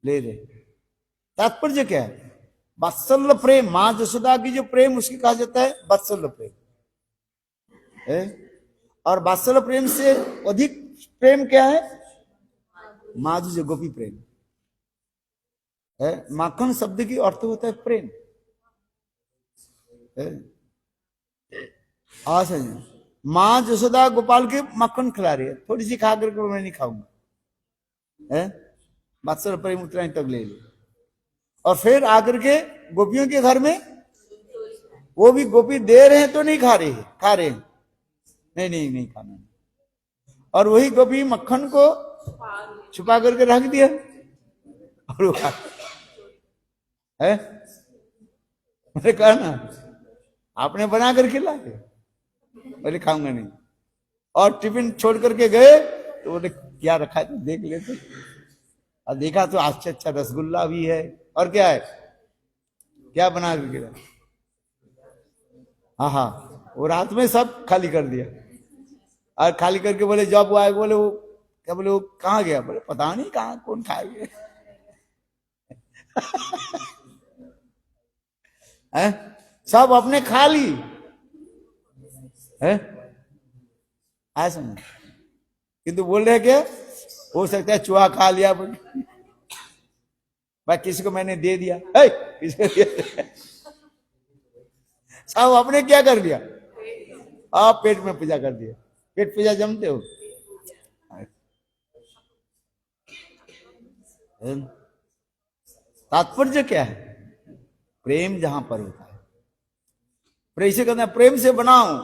ले रहे। तात्पर्य क्या है? वात्सल्य प्रेम। माँ यशोदा की जो प्रेम उसकी कहा जाता है वात्सल्य प्रेम है। और वात्सल्य प्रेम से अधिक प्रेम क्या है? माधुर्य गोपी प्रेम है। माखन शब्द की अर्थ होता है प्रेम है। माँ यशोदा गोपाल के मक्खन खिला रही है, थोड़ी सी खा करके मैं नहीं खाऊंगा है, वात्सल्य प्रेम उतना ही तक ले लो। और फिर आकर के गोपियों के घर में वो भी गोपी दे रहे हैं तो नहीं खा रहे हैं, खा रहे हैं, नहीं नहीं नहीं खाना। और वही गोपी मक्खन को छुपा करके रख दिया और वो खा है। मैंने कहा ना आपने बना कर खिला के, बोले खाऊंगा नहीं। और टिफिन छोड़ करके गए तो बोले क्या रखा है तो देख लेते। और देखा तो अच्छा अच्छा रसगुल्ला भी है, और क्या है, क्या बना करके रखा? हाँ हाँ, वो रात में सब खाली कर दिया। और खाली करके बोले जब वो आए, बोले वो क्या, बोले वो कहाँ गया, बोले पता नहीं कहाँ, कौन खाएगा। है सब अपने खा ली है, ऐसा नहीं, किंतु बोल रहे क्या, हो सकता है चूहा खा लिया, भाई किसी को मैंने दे दिया, है किसी को दे दिया। सब अपने क्या कर दिया, आप पेट में पूजा कर दिया। पेट पूजा जमते हो? तात्पर्य क्या है, प्रेम जहां पर होता है, प्रेम से कहते हैं प्रेम से बनाओ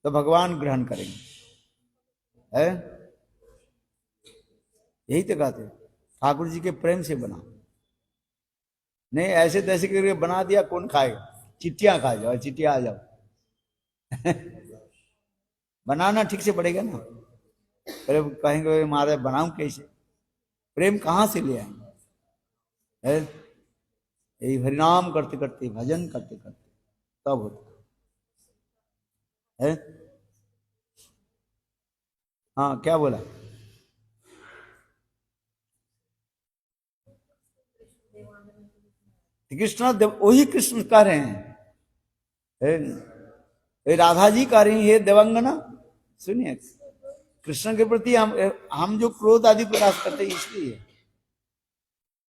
तो भगवान ग्रहण करेंगे, है यही तो कहते हैं, ठाकुर जी के प्रेम से बनाओ। नहीं ऐसे तैसे करके बना दिया, कौन खाएगा, चिट्टियां खा जाओ, चिट्टियां आ जाओ। बनाना ठीक से पड़ेगा ना, अरे कहेंगे महाराज बनाऊं कैसे, प्रेम कहां से ले आएंगे, है यही हरिनाम करते करते, भजन करते करते तब होता है। हाँ क्या बोला, कृष्ण वही कृष्ण कह रहे हैं, राधा जी कह रही है देवंगना। सुनिए, कृष्ण के प्रति हम जो क्रोध आदि प्रकाश करते हैं इसलिए,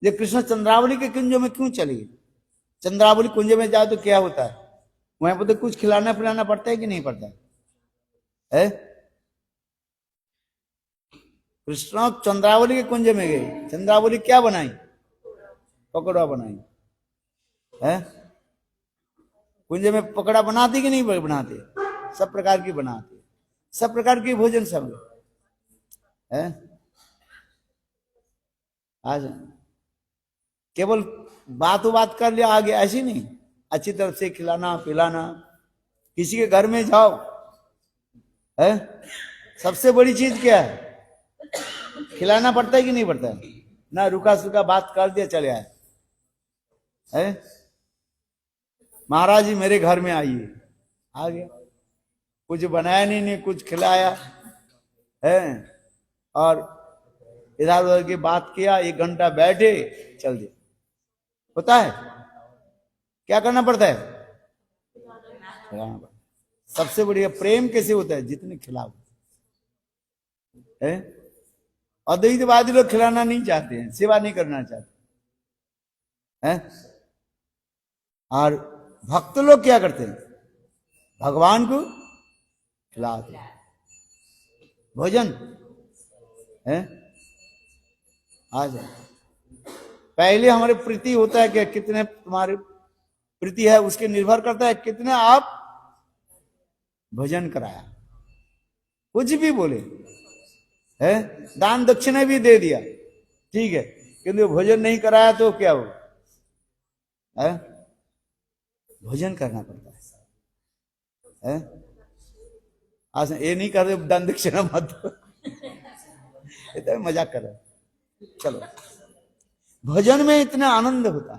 ये कृष्ण चंद्रावली के कुंज में क्यों चली, चंद्रावली कुंज में जाओ तो क्या होता है, वहां पर तो कुछ खिलाना पिलाना पड़ता है कि नहीं पड़ता है? कृष्ण चंद्रावली के कुंज में गई, चंद्रावली क्या बनाई, पकौड़ा बनाई है, कुंज में पकौड़ा बनाती कि नहीं बनाते, सब प्रकार की बनाते, सब प्रकार के भोजन सब है। आज केवल बात कर लिया आगे, ऐसी नहीं, अच्छी तरह से खिलाना पिलाना। किसी के घर में जाओ है, सबसे बड़ी चीज क्या है, खिलाना पड़ता है कि नहीं पड़ता है, ना रुका सुखा बात कर दिया चले आए, है महाराज जी मेरे घर में आइए, आ गया, कुछ बनाया नहीं कुछ खिलाया है, और इधर उधर की बात किया, 1 घंटा बैठे चल दिया, होता है क्या करना पड़ता है, खिलाना पड़ता। सबसे बढ़िया प्रेम कैसे होता है, जितने खिलाओ है। अद्वैतवादी लोग खिलाना नहीं चाहते हैं, सेवा नहीं करना चाहते हैं, और भक्त लोग क्या करते हैं, भगवान को खिलाते हैं भोजन है। आज पहले हमारे प्रीति होता है कि कितने तुम्हारे प्रीति है, उसके निर्भर करता है कितने आप भजन कराया, कुछ भी बोले है, दान दक्षिणा भी दे दिया ठीक है, किंतु भोजन नहीं कराया तो क्या हो है? भोजन करना पड़ता है? आज ये नहीं कर रहे दान दक्षिणा मत, तो मजाक कर रहे। चलो, भजन में इतना आनंद होता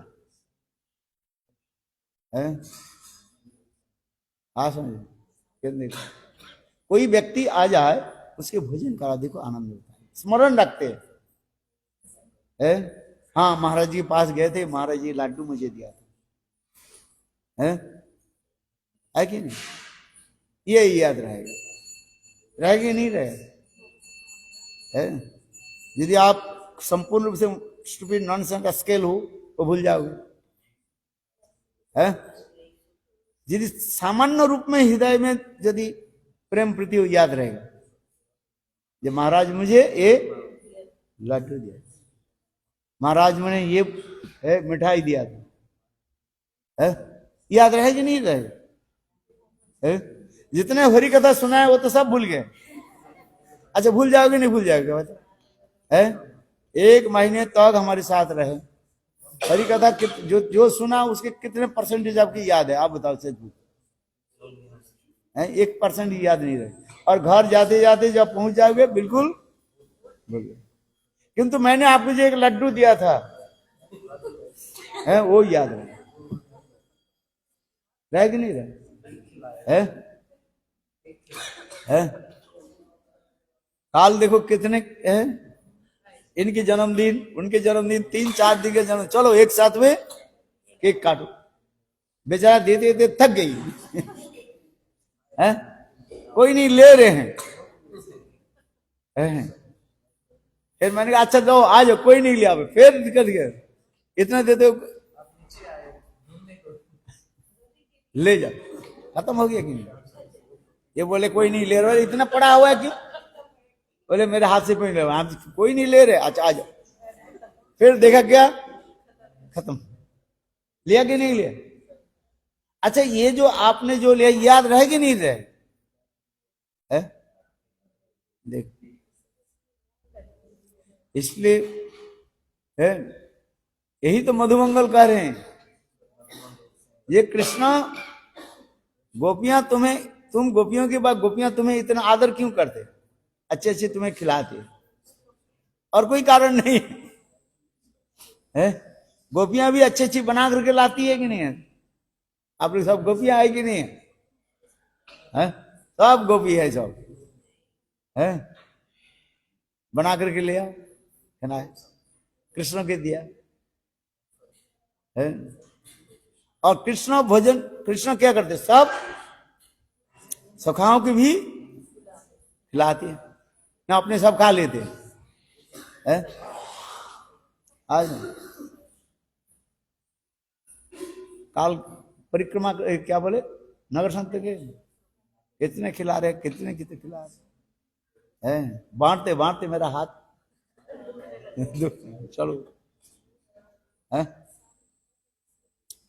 है? हाँ समझे, कितने कोई व्यक्ति आ जाए उसके भोजन करा, देखो आनंद होता है, स्मरण रखते है? हाँ महाराज जी के पास गए थे, महाराज जी लड्डू मुझे दिया था, है कि नहीं, ये याद रहेगा, रहेगा नहीं रहेगा है? यदि आप संपूर्ण रूप से स्टूपिड नॉनसेंस का स्केल हो तो भूल जाओगे है। यदि सामान्य रूप में हृदय में यदि प्रेम प्रीति याद रहेगा, जब महाराज मुझे ये लड्डू दिया, महाराज मैंने ये मिठाई दिया था है? याद रहे कि नहीं रहे? जितने हरि कथा सुना है वो तो सब भूल गए। अच्छा भूल जाओगे नहीं भूल जाओगे है? 1 महीने तक हमारे साथ रहे, हरि कथा जो जो सुना उसके कितने परसेंटेज आपकी याद है, आप बताओ सच है, 1% ही याद नहीं रहे। और घर जाते जाते जब पहुंच जाओगे बिल्कुल भूल गए। किंतु मैंने आपको जो एक लड्डू दिया था है, वो याद रहे कि नहीं रहे? है? काल देखो कितने है इनके जन्मदिन, उनके जन्मदिन, 3-4 दिन के जन्म, चलो एक साथ में केक काटो। बेचारा देते देते थक गई है, कोई नहीं ले रहे हैं। फिर मैंने कहा अच्छा जाओ आ जाओ, कोई नहीं लिया, फिर दिक्कत गया, इतना देते ले जाओ, खत्म हो गया कि नहीं? ये बोले कोई नहीं ले रहे, इतना पड़ा हुआ है क्यों? बोले मेरे हाथ से कोई नहीं, कोई नहीं ले रहे, अच्छा आ जाओ। फिर देखा क्या, खत्म। लिया कि नहीं लिया? अच्छा ये जो आपने जो लिया याद रहे कि नहीं रहे? है? देख, इसलिए है, यही तो मधुमंगल कह रहे हैं, ये कृष्णा गोपियां तुम्हें, तुम गोपियों के बाद गोपियां तुम्हें इतना आदर क्यों करते, अच्छे अच्छे तुम्हें खिलाते, और कोई कारण नहीं है। गोपियां भी अच्छी अच्छी बना करके लाती है कि नहीं है? आप लोग सब गोपियां है कि नहीं है? सब गोपी है, सब है, बना करके ले आओ, है कृष्ण के दिया है। और कृष्ण भोजन, कृष्ण क्या करते, सब सखाओं की भी खिलाते हैं ना, अपने सब खा लेते हैं। आज काल परिक्रमा क्या बोले, नगर संत के कितने खिला रहे, कितने कितने खिला रहे हैं, बांटते बांटते मेरा हाथ चलो है।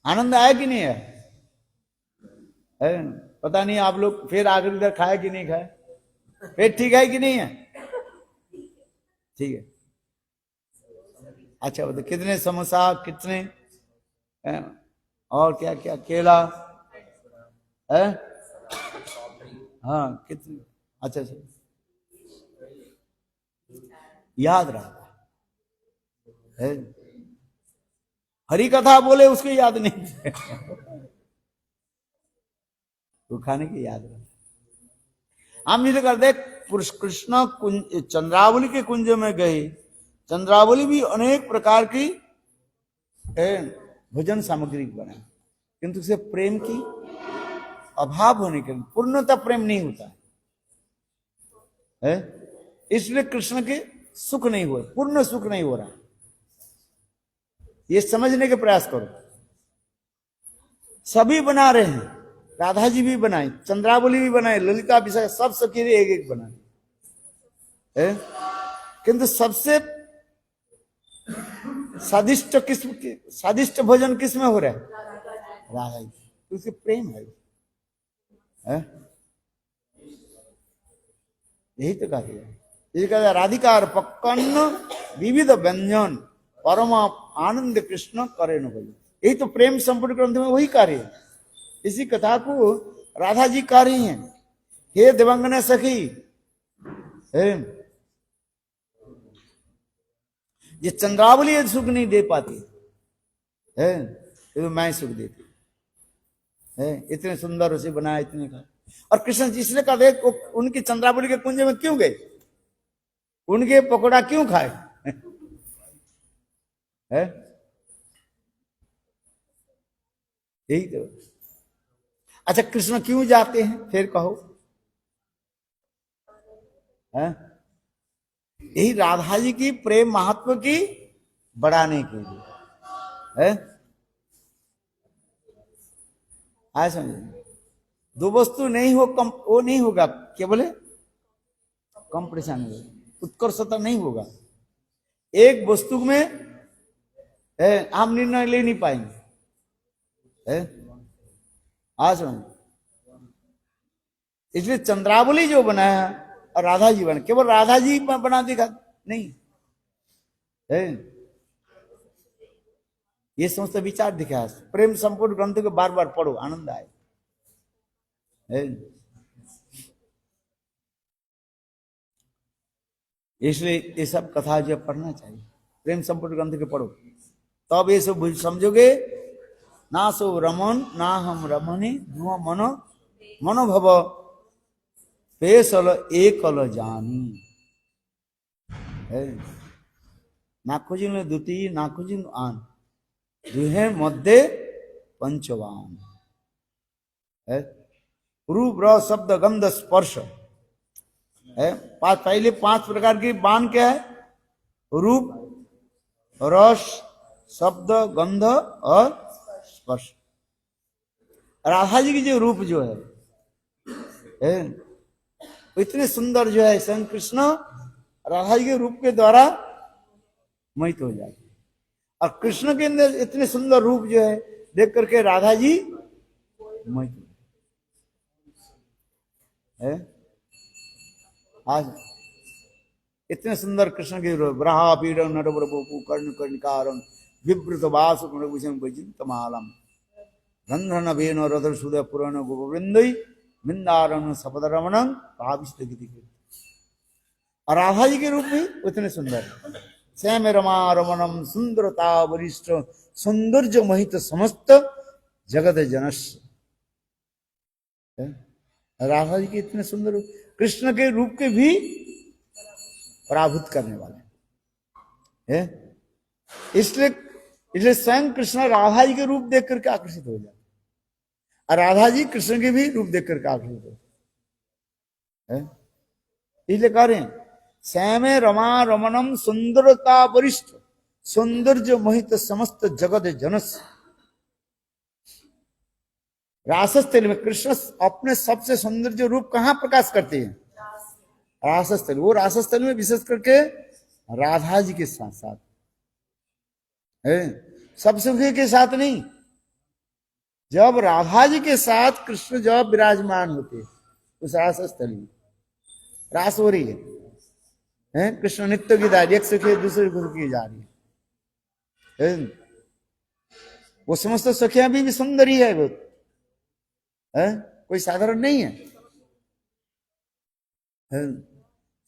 आनंद आया कि नहीं है? पता नहीं आप लोग फिर आगे इधर खाए कि नहीं खाए, पेट ठीक है कि नहीं है? ठीक है, अच्छा बताओ कितने समोसा, कितने और क्या क्या, केला है, हाँ कितने, अच्छा अच्छा याद रहा है। हरी कथा बोले उसके याद नहीं वो खाने की याद रहा। हम ये करते कृष्ण कुंज, चंद्रावली के कुंज में गए, चंद्रावली भी अनेक प्रकार की भोजन सामग्री बनाए, किंतु उसे प्रेम की अभाव होने के पूर्णतः प्रेम नहीं होता है, इसलिए कृष्ण के सुख नहीं हुए, पूर्ण सुख नहीं हो रहा। ये समझने के प्रयास करो, सभी बना रहे हैं, राधा जी भी बनाए, चंद्रावली भी बनाए, ललिता भी, सब सबके लिए एक एक बनाए, किंतु सबसे स्वादिष्ट किस्म, स्वादिष्ट भोजन किस में हो रहा है? राधा जी, उसके प्रेम है, यही तो कहा गया, यही कहा राधिकार पक्कन्न विविध व्यंजन परम आनंद कृष्ण करे न बोले, यही तो प्रेम संपूर्ण ग्रंथ में वही कार्य है। इसी कथा को राधा जी कह रही हैं, हे दिवंगना सखी, ये चंद्रावली सुख नहीं दे पाती है, तो मैं सुख देती है, इतने सुंदर उसे बनाया, इतने का। और कृष्ण जी इसलिए कहा उनकी चंद्रावली के कुंज में क्यों गए, उनके पकौड़ा क्यों खाए है, यही तो। अच्छा कृष्ण क्यों जाते हैं फिर कहो, है? यही राधा जी की प्रेम महत्व की बढ़ाने के लिए है, आया समझे? दो वस्तु नहीं हो कम, वो नहीं होगा, क्या बोले, कंपटीशन होगा, उत्कर्षता नहीं होगा। एक वस्तु में हम निर्णय ले नहीं पाएंगे, आज इसलिए चंद्रावली जो बनाया और राधा जी बना, केवल राधा जी बना दिखा नहीं है, ये समस्त विचार दिखा, प्रेम संपूर्ण ग्रंथ को बार बार पढ़ो, आनंद आए है। इसलिए ये सब कथा जो पढ़ना चाहिए, प्रेम संपूर्ण ग्रंथ के पढ़ो, तब ये सब समझोगे। ना सो रमन ना हम रमनी धुआ मनो मनोभव पेशल एकल जानी। ना खुजिन द्वितीय ना खुजिन आन दुहे मध्य पंचवान। रूप रस शब्द गंध स्पर्श है। पहले 5 प्रकार की बाण क्या है? रूप रस शब्द गंध और स्पर्श। राधा जी की जो रूप जो है इतने सुंदर जो है, स्वयं कृष्ण राधा जी के रूप के द्वारा मोहित हो जाते। और कृष्ण के अंदर इतने सुंदर रूप जो है देख करके राधा जी मोहित है। आज इतने सुंदर कृष्ण के रूप, ब्रहा पीड़म नटप्रभु कर्ण कर्णिकारम विवृत वास वैजित मालम रंध्रन भेन रधर सूर्य पुराण गोविंदई मिंदारण सपद रमणं भाविष्ट गिति। और राधा जी के रूप भी उतने सुंदर, श्याम रमा रमणम सुंदरता वरिष्ठ सौंदर्य मोहित समस्त जगत जनस। राधा जी के इतने सुंदर रूप, कृष्ण के रूप के भी पराभूत करने वाले हैं। इसलिए स्वयं कृष्ण राधा जी के रूप देख करके आकर्षित हो जाते, और राधा जी कृष्ण के भी रूप देख करके आकर्षित होते हैं। इसलिए कह रहे हैं श्यामे रमा रमणम सुंदरता वरिष्ठ सौंदर्य मोहित समस्त जगत जनस। रासस्थल में कृष्ण अपने सबसे सौंदर्य रूप कहां प्रकाश करते हैं? रासस्थल। वो रासस्थल में विशेष करके राधा जी के साथ साथ है, सब सुखी के साथ नहीं। जब राधा जी के साथ कृष्ण जब विराजमान होते उस रासस्थल में रास हो रही है, कृष्ण नित्य गीता एक सुखी दूसरे को की जा रही है। वो समस्त सखियां भी सुंदर ही है बहुत, कोई साधारण नहीं है।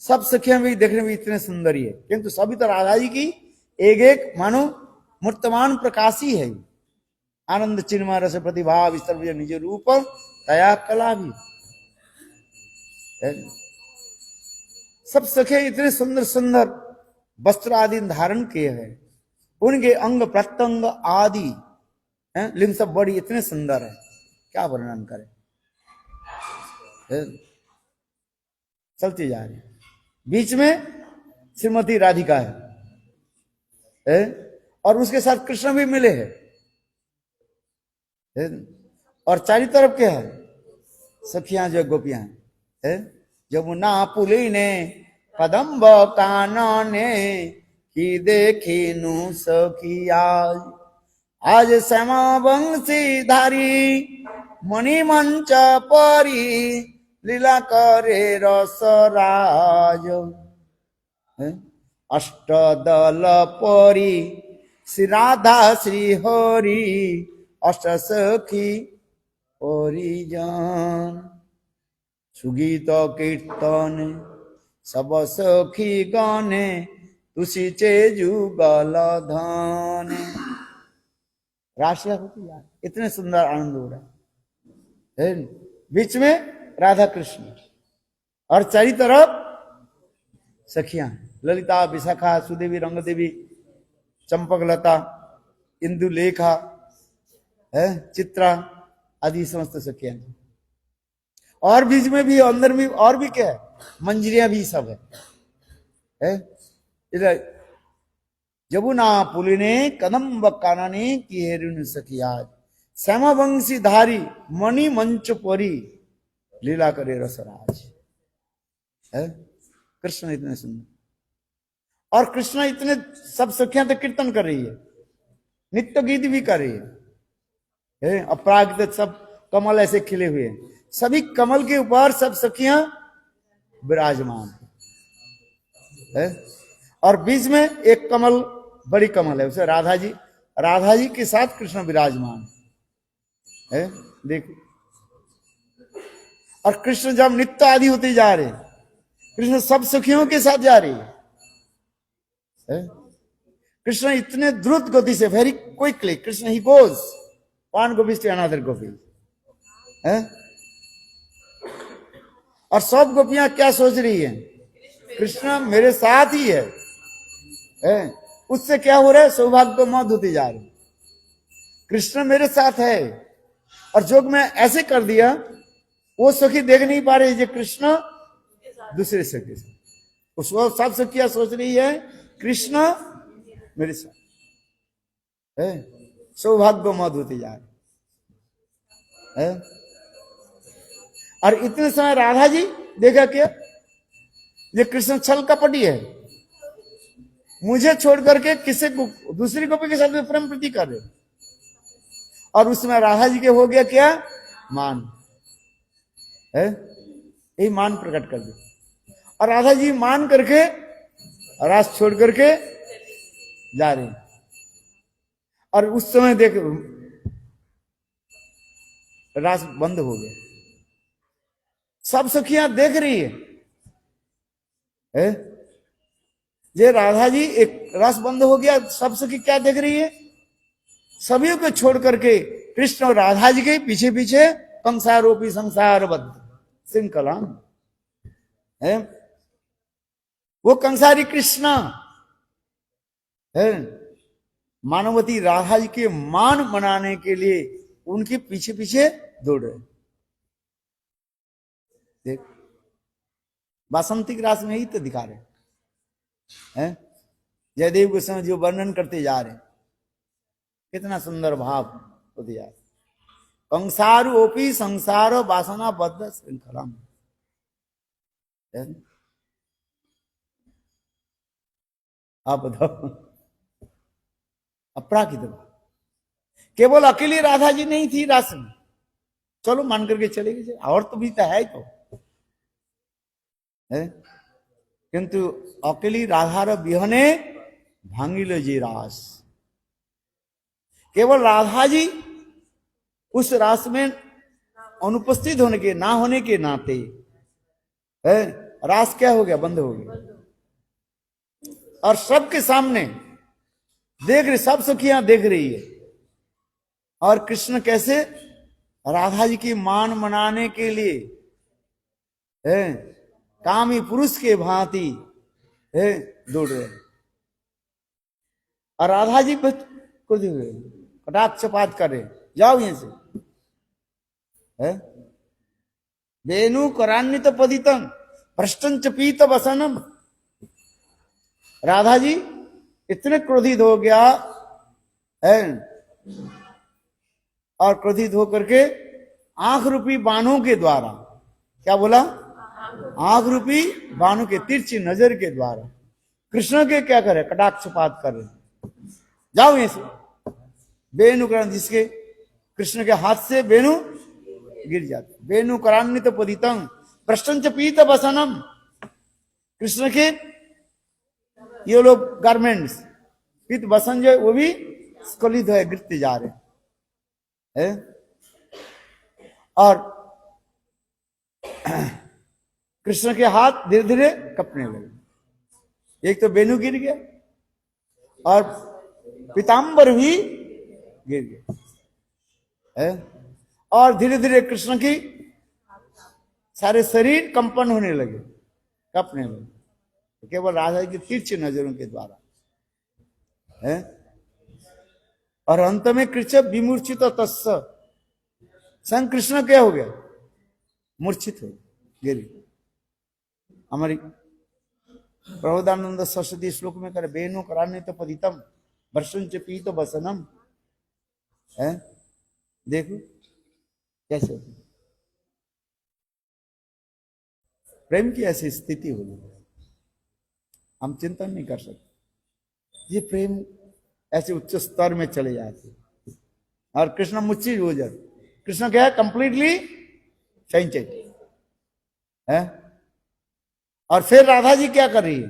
सब सखियां भी देखने में इतने सुंदर ही है, किंतु सभी तो राधा जी की एक एक मानो मूर्तमान प्रकाशी है। आनंद चिन्मय रस प्रतिभा विस्तर निज रूप दया कला भी। सब सखे इतने सुंदर सुंदर वस्त्र आदि धारण किए हैं, उनके अंग प्रत्यंग आदि लिंग सब बड़ी इतने सुंदर है, क्या वर्णन करें। चलती जा रही, बीच में श्रीमती राधिका है, और उसके साथ कृष्ण भी मिले हैं, और चारी तरफ क्या है? सखियां जो गोपियां है। यमुना पुलिने कदम्ब कानने की देखी नु सखी आज श्यामा वंशी धारी मणि मंच परी लीला करे रसराज। अष्टदल परी श्री राधा श्री हरि अष्ट सखी परिजन सुगीत कीर्तन सब सखी गाने तुसी चे जुगल धन। राशिया होती यार, इतने सुंदर आनंद हो रहा है। बीच में राधा कृष्ण और चारी तरफ सखियां ललिता विशाखा सुदेवी रंगदेवी चंपकलता इंदुलेखा है चित्रा आदि समस्त सखियां, और बीच में भी अंदर में और भी क्या है? मंजरियां भी सब है। इधर यमुना पुलिने कदम्ब कानने की हेरुन सखियाज श्यामा वंशी धारी मणि मंच परी लीला करे रसराज। है कृष्ण इतने सुंदर, और कृष्ण इतने सब सखियां तो कीर्तन कर रही है, नित्य गीत भी कर रही है। अपराग सब कमल ऐसे खिले हुए हैं, सभी कमल के ऊपर सब सखियां विराजमान है, और बीच में एक कमल बड़ी कमल है, उसे राधा जी के साथ कृष्ण विराजमान है। देखो, और कृष्ण जब नित्य आदि होते जा रहे, कृष्ण सब सखियों के साथ जा रही है, है? कृष्ण इतने द्रुत गति से, very quickly Krishna he goes one gopi to another gopi है। और सब गोपियां क्या सोच रही है? कृष्ण मेरे साथ ही है? उससे क्या हो रहा है? सौभाग्य को मौत होती जा रही। कृष्ण मेरे साथ है, और जो मैं ऐसे कर दिया, वो सखी देख नहीं पा रही, जो कृष्ण दूसरे सखी से, उसको सब सखियां सोच रही है कृष्ण मेरे साथ है। सौभाग्य को मौत होती जा रही है। और इतने समय राधा जी देखा क्या, ये कृष्ण छल कपटी है, मुझे छोड़ करके किसी को दूसरी गोपी के साथ में प्रेम प्रति कर रहे। और उसमें राधा जी के हो गया क्या? मान है, यही मान प्रकट कर दे। और राधा जी मान करके रास छोड़ करके जा रहे। और उस समय देख रास बंद हो गया, सब सखियां देख रही है? ये राधा जी एक रस बंद हो गया, सब सखी क्या देख रही है? सभी को छोड़ करके कृष्ण और राधा जी के पीछे पीछे कंसारोपी संसारबद्ध श्रृंखला है। वो कंसारी कृष्ण है, मानवती राधा जी के मान मनाने के लिए उनके पीछे पीछे दौड़ रहे। देख वासंतिक रास में ही तो दिखा रहे हैं। जयदेव गोस्वामी जो वर्णन करते जा रहे, कितना सुंदर भाव होते जा रहे। कंसारु ओपी संसार वासना बद्ध श्रृंखला। आप बताओ, अपराकित केवल अकेली राधा जी नहीं थी रास में, चलो मान करके चले गए, और तो भी तो है तो है। किंतु अकेली राधार बिहने भांगिल जी रास। केवल राधा जी उस रास में अनुपस्थित होने के, ना होने के नाते है, रास क्या हो गया? बंद हो गया। और सबके सामने देख रही, सब सखियां देख रही है। और कृष्ण कैसे राधा जी की मान मनाने के लिए है, कामी पुरुष के भांति है दौड़ रहे। और राधा जी को कटाक्षपात कर रहे, जाओ यहां से है। वेणु करान्वित पदितम भ्रष्टंच पीत वसनम। राधा जी इतने क्रोधित हो गया है, और क्रोधित होकर के आंख रूपी बाणों के द्वारा, क्या बोला? आंख रूपी बाणों के तिरछी नजर के द्वारा कृष्ण के क्या करे? कटाक्षपात कर रहे, जाओ यहां से। वेणु करान, जिसके कृष्ण के हाथ से वेणु गिर जाते। वेणु करान्वित पदितम प्रश्नच पीत वसनम। कृष्ण के ये लोग गारमेंट्स पीत वसन जो वो भी स्खलित है, गिरते जा रहे हैं। और कृष्ण के हाथ धीरे धीरे कपने लगे। एक तो वेणु गिर गया और पीताम्बर भी गिर गया है। और धीरे धीरे कृष्ण की सारे शरीर कंपन होने लगे, कपने लगे, केवल राधा की तिरछी नजरों के द्वारा है। और अंत में कृष्ण विमूर्छित तस्स, संग कृष्ण क्या हो गया? मूर्छित हो गिरी। हमारी प्रबोधानंद सरस्वती श्लोक में करे, वेणु करान्वित पदितम वर्षंच पीत वसनम है। देखो कैसे प्रेम की ऐसी स्थिति होगी, हम चिंतन नहीं कर सकते। ये प्रेम ऐसे उच्च स्तर में चले जाते। और कृष्ण मुच्ची हो जाते। कृष्ण क्या है? कंप्लीटली चेंजेड है। और फिर राधा जी क्या कर रही है?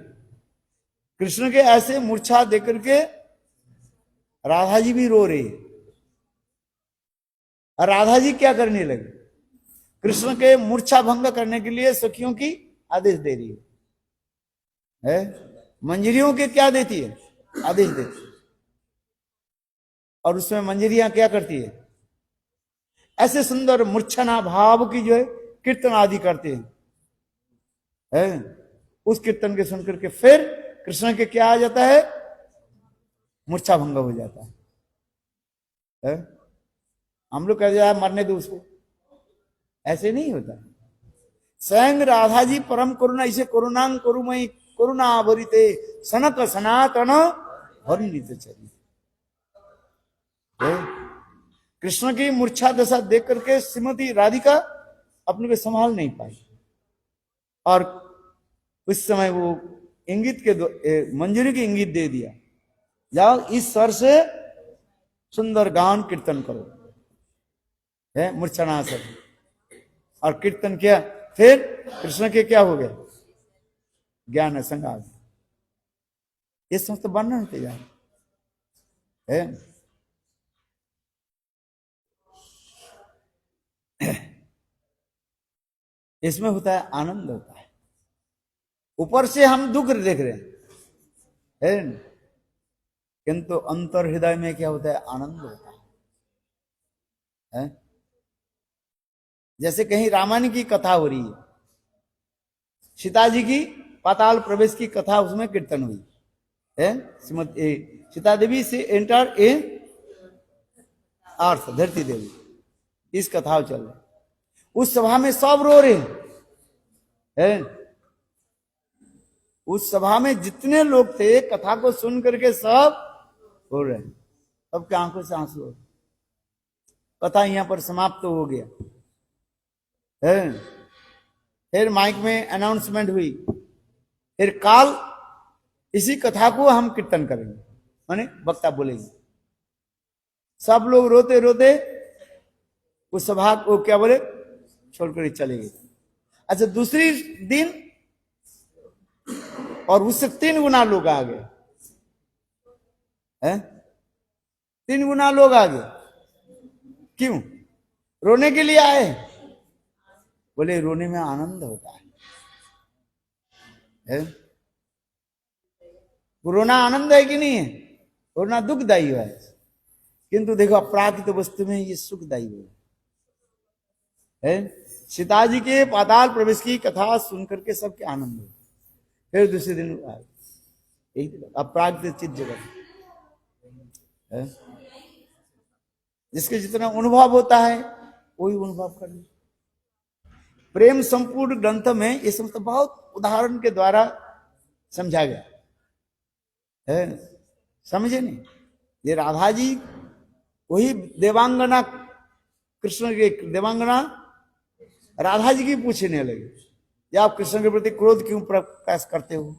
कृष्ण के ऐसे मूर्छा देकर के राधा जी भी रो रही है। और राधा जी क्या करने लगे? कृष्ण के मूर्छा भंग करने के लिए सखियों की आदेश दे रही है। मंजरियों के क्या देती है? आदेश देती है। और उसमें मंजरियां क्या करती है? ऐसे सुंदर मूर्छना भाव की जो है कीर्तन आदि करते हैं। उस कीर्तन के सुनकर के फिर कृष्ण के क्या आ जाता है? मूर्छा भंग हो जाता है? हम लोग कहते हैं मरने दो उसको, ऐसे नहीं होता। स्वयं राधा जी परम करुणा, इसे करुणांग करुमयी करुणा भरिते सनक सनातन हरित चरित। कृष्ण की मूर्छा दशा देख करके श्रीमती राधिका अपने को संभाल नहीं पाई, और उस समय वो इंगित के मंजूरी की इंगित दे दिया, जाओ इस स्वर से सुंदर गान कीर्तन करो, है मूर्छनासन। और कीर्तन किया, फिर कृष्ण के क्या हो गया? ज्ञान असंग आ गया। ये समस्त वर्णन तैयार है। इसमें होता है आनंद होता है। ऊपर से हम दुख देख रहे हैं, किंतु अंतर हृदय में क्या होता है? आनंद होता है। जैसे कहीं रामायण की कथा हो रही है, सीता जी की पाताल प्रवेश की कथा उसमें कीर्तन हुई है। सीता देवी से एंटर ए अर्थ, धरती देवी, इस कथा चल रही। उस सभा में सब रो रहे हैं। उस सभा में जितने लोग थे कथा को सुन करके सब रो रहे हैं, सबके आंखों से आंसू हो। कथा यहां पर समाप्त तो हो गया है। फिर माइक में अनाउंसमेंट हुई, फिर काल इसी कथा को हम कीर्तन करेंगे, माने वक्ता बोलेंगे। सब लोग रोते रोते उस सभा को क्या बोले, छोड़कर चले गए। अच्छा, दूसरी दिन और उससे 3 गुना लोग आ गए हैं। 3 गुना लोग आ गए। क्यों? रोने के लिए आए? बोले रोने में आनंद होता है। रोना आनंद है कि नहीं है? रोना दुखदायी है, किंतु देखो अपराधित वस्तु में ये सुखदायी है। सीता जी के पाताल प्रवेश की कथा सुनकर के सबके आनंद हो। फिर दूसरे दिन अपराधित चित्त जगत है। जिसके जितना अनुभव होता है वही अनुभव कर ले। प्रेम संपूर्ण ग्रंथ में ये समस्त बहुत उदाहरण के द्वारा समझा गया है। समझे नहीं? ये राधा जी वही देवांगना, कृष्ण के देवांगना राधा जी की पूछने लगे, ये आप कृष्ण के प्रति क्रोध क्यों प्रकाश करते हो?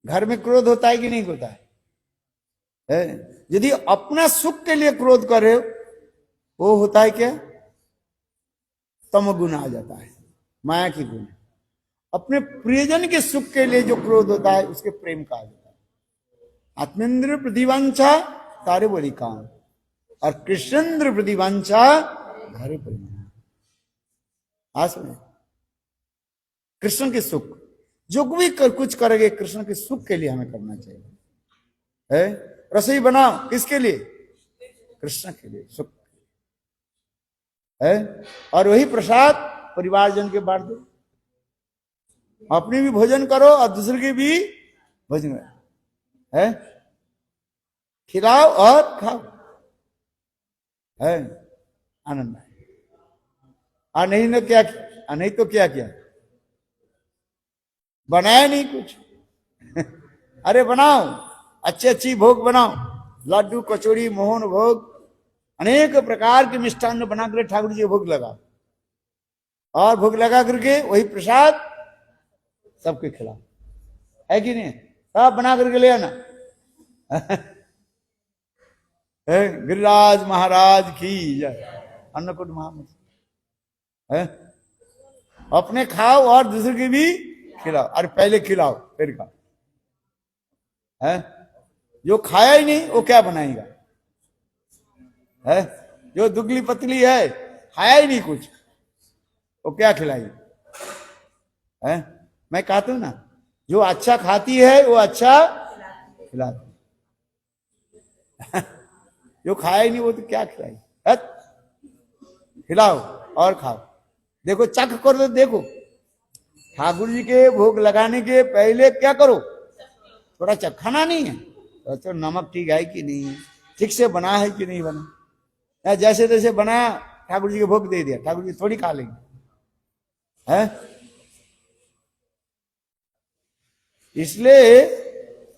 घर में क्रोध होता है कि नहीं होता है? यदि अपना सुख के लिए क्रोध करे वो होता है क्या? तमोगुण आ जाता है, माया की गुण। अपने प्रियजन के सुख के लिए जो क्रोध होता है उसके प्रेम का आ जाता है। आत्मेंद्र प्रतिवांछा तारे बोली काम, और कृष्णेंद्र प्रतिवांछा घरे परिणाम। कृष्ण के सुख, जो भी कुछ करेंगे कृष्ण के सुख के लिए हमें करना चाहिए है। रसोई बनाओ किसके लिए? कृष्ण के लिए, सुख है। और वही प्रसाद परिवारजन के बांट दो, अपनी भी भोजन करो और दूसरे की भी भोजन है, खिलाओ और खाओ है, आनंद है। और नहीं ना क्या, नहीं तो क्या किया? बनाया नहीं कुछ अरे बनाओ, अच्छी अच्छी भोग बनाओ, लड्डू कचौड़ी मोहन भोग, अनेक प्रकार के मिष्ठान्न बना कर ठाकुर जी भोग लगाओ, और भोग लगा करके वही प्रसाद सबके खिलाओ, है कि नहीं? सब बना करके ले आना गिरिराज महाराज की जय। अन्नकूट महामंत्र है। अपने खाओ और दूसरे की भी खिलाओ। अरे पहले खिलाओ फिर खाओ है। जो खाया ही नहीं वो क्या बनाएगा है? जो दुगली पतली है, खाया ही नहीं कुछ, वो क्या खिलाएगी है। मैं कहता हूं ना, जो अच्छा खाती है वो अच्छा खिलाती जो खाया ही नहीं वो तो क्या खिलाई। हट, खिलाओ और खाओ। देखो चख कर तो देखो, ठाकुर जी के भोग लगाने के पहले क्या करो, थोड़ा चखाना नहीं है तो नमक ठीक है कि नहीं है, ठीक से बना है कि नहीं बना, या जैसे तैसे बनाया ठाकुर जी के भोग दे दिया, ठाकुर जी थोड़ी खा लेंगे है। इसलिए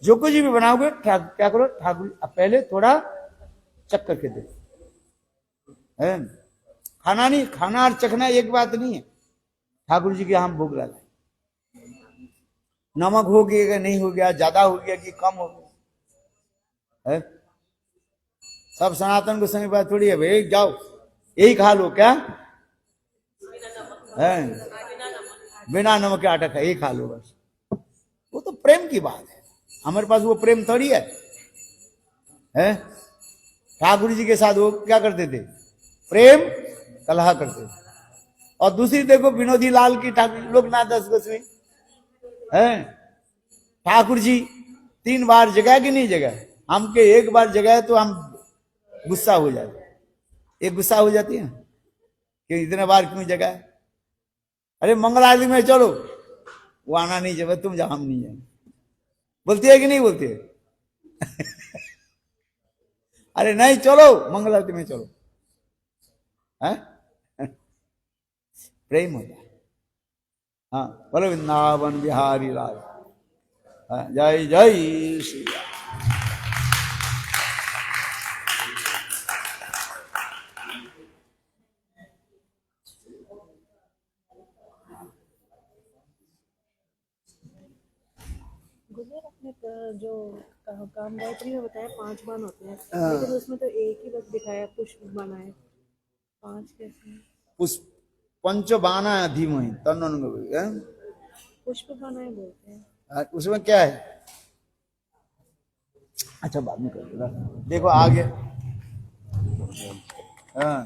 जो कुछ भी बनाओगे क्या करो, ठाकुर पहले थोड़ा चख करके दे है। खाना नहीं, खाना और चखना एक बात नहीं है। ठाकुर जी के हम भोग लगाए, नमक हो गया नहीं हो गया, ज्यादा हो गया कि कम हो गया है, सब सनातन को संग बात थोड़ी है भाई, जाओ यही खा लो क्या है, बिना नमक के आटा खा, यही खा लो बस। वो तो प्रेम की बात है, हमारे पास वो प्रेम थोड़ी है। ठाकुर जी के साथ वो क्या करते थे, प्रेम कलह करते थे। और दूसरी देखो विनोदी लाल की ठाकुर लोकनाथ दास गोस्वामी है, ठाकुर जी 3 बार जगह कि नहीं जगह, हम के एक बार जगह तो हम गुस्सा हो जाते, एक गुस्सा हो जाती है कि इतने बार क्यों जगह। अरे मंगल आरती में चलो, वो आना नहीं चाहिए, तुम जाओ हम नहीं जाए, बोलती है कि नहीं बोलती है अरे नहीं चलो मंगल आरती में चलो है प्रेम होता है। हाँ बोलो वृंदावन बिहारी लाल, जय जय श्री राम। गुजर अपने जो काम गायत्री में बताया 5 बाण होते हैं, लेकिन उसमें तो एक ही बस दिखाया पुष्प बाण है, 5 कैसे हैं? पुष्प पंचबाना धीमहि तन्नो पुष्प बाण है बोलते हैं। उसमें क्या है, अच्छा बाद में कर देखो आगे। हाँ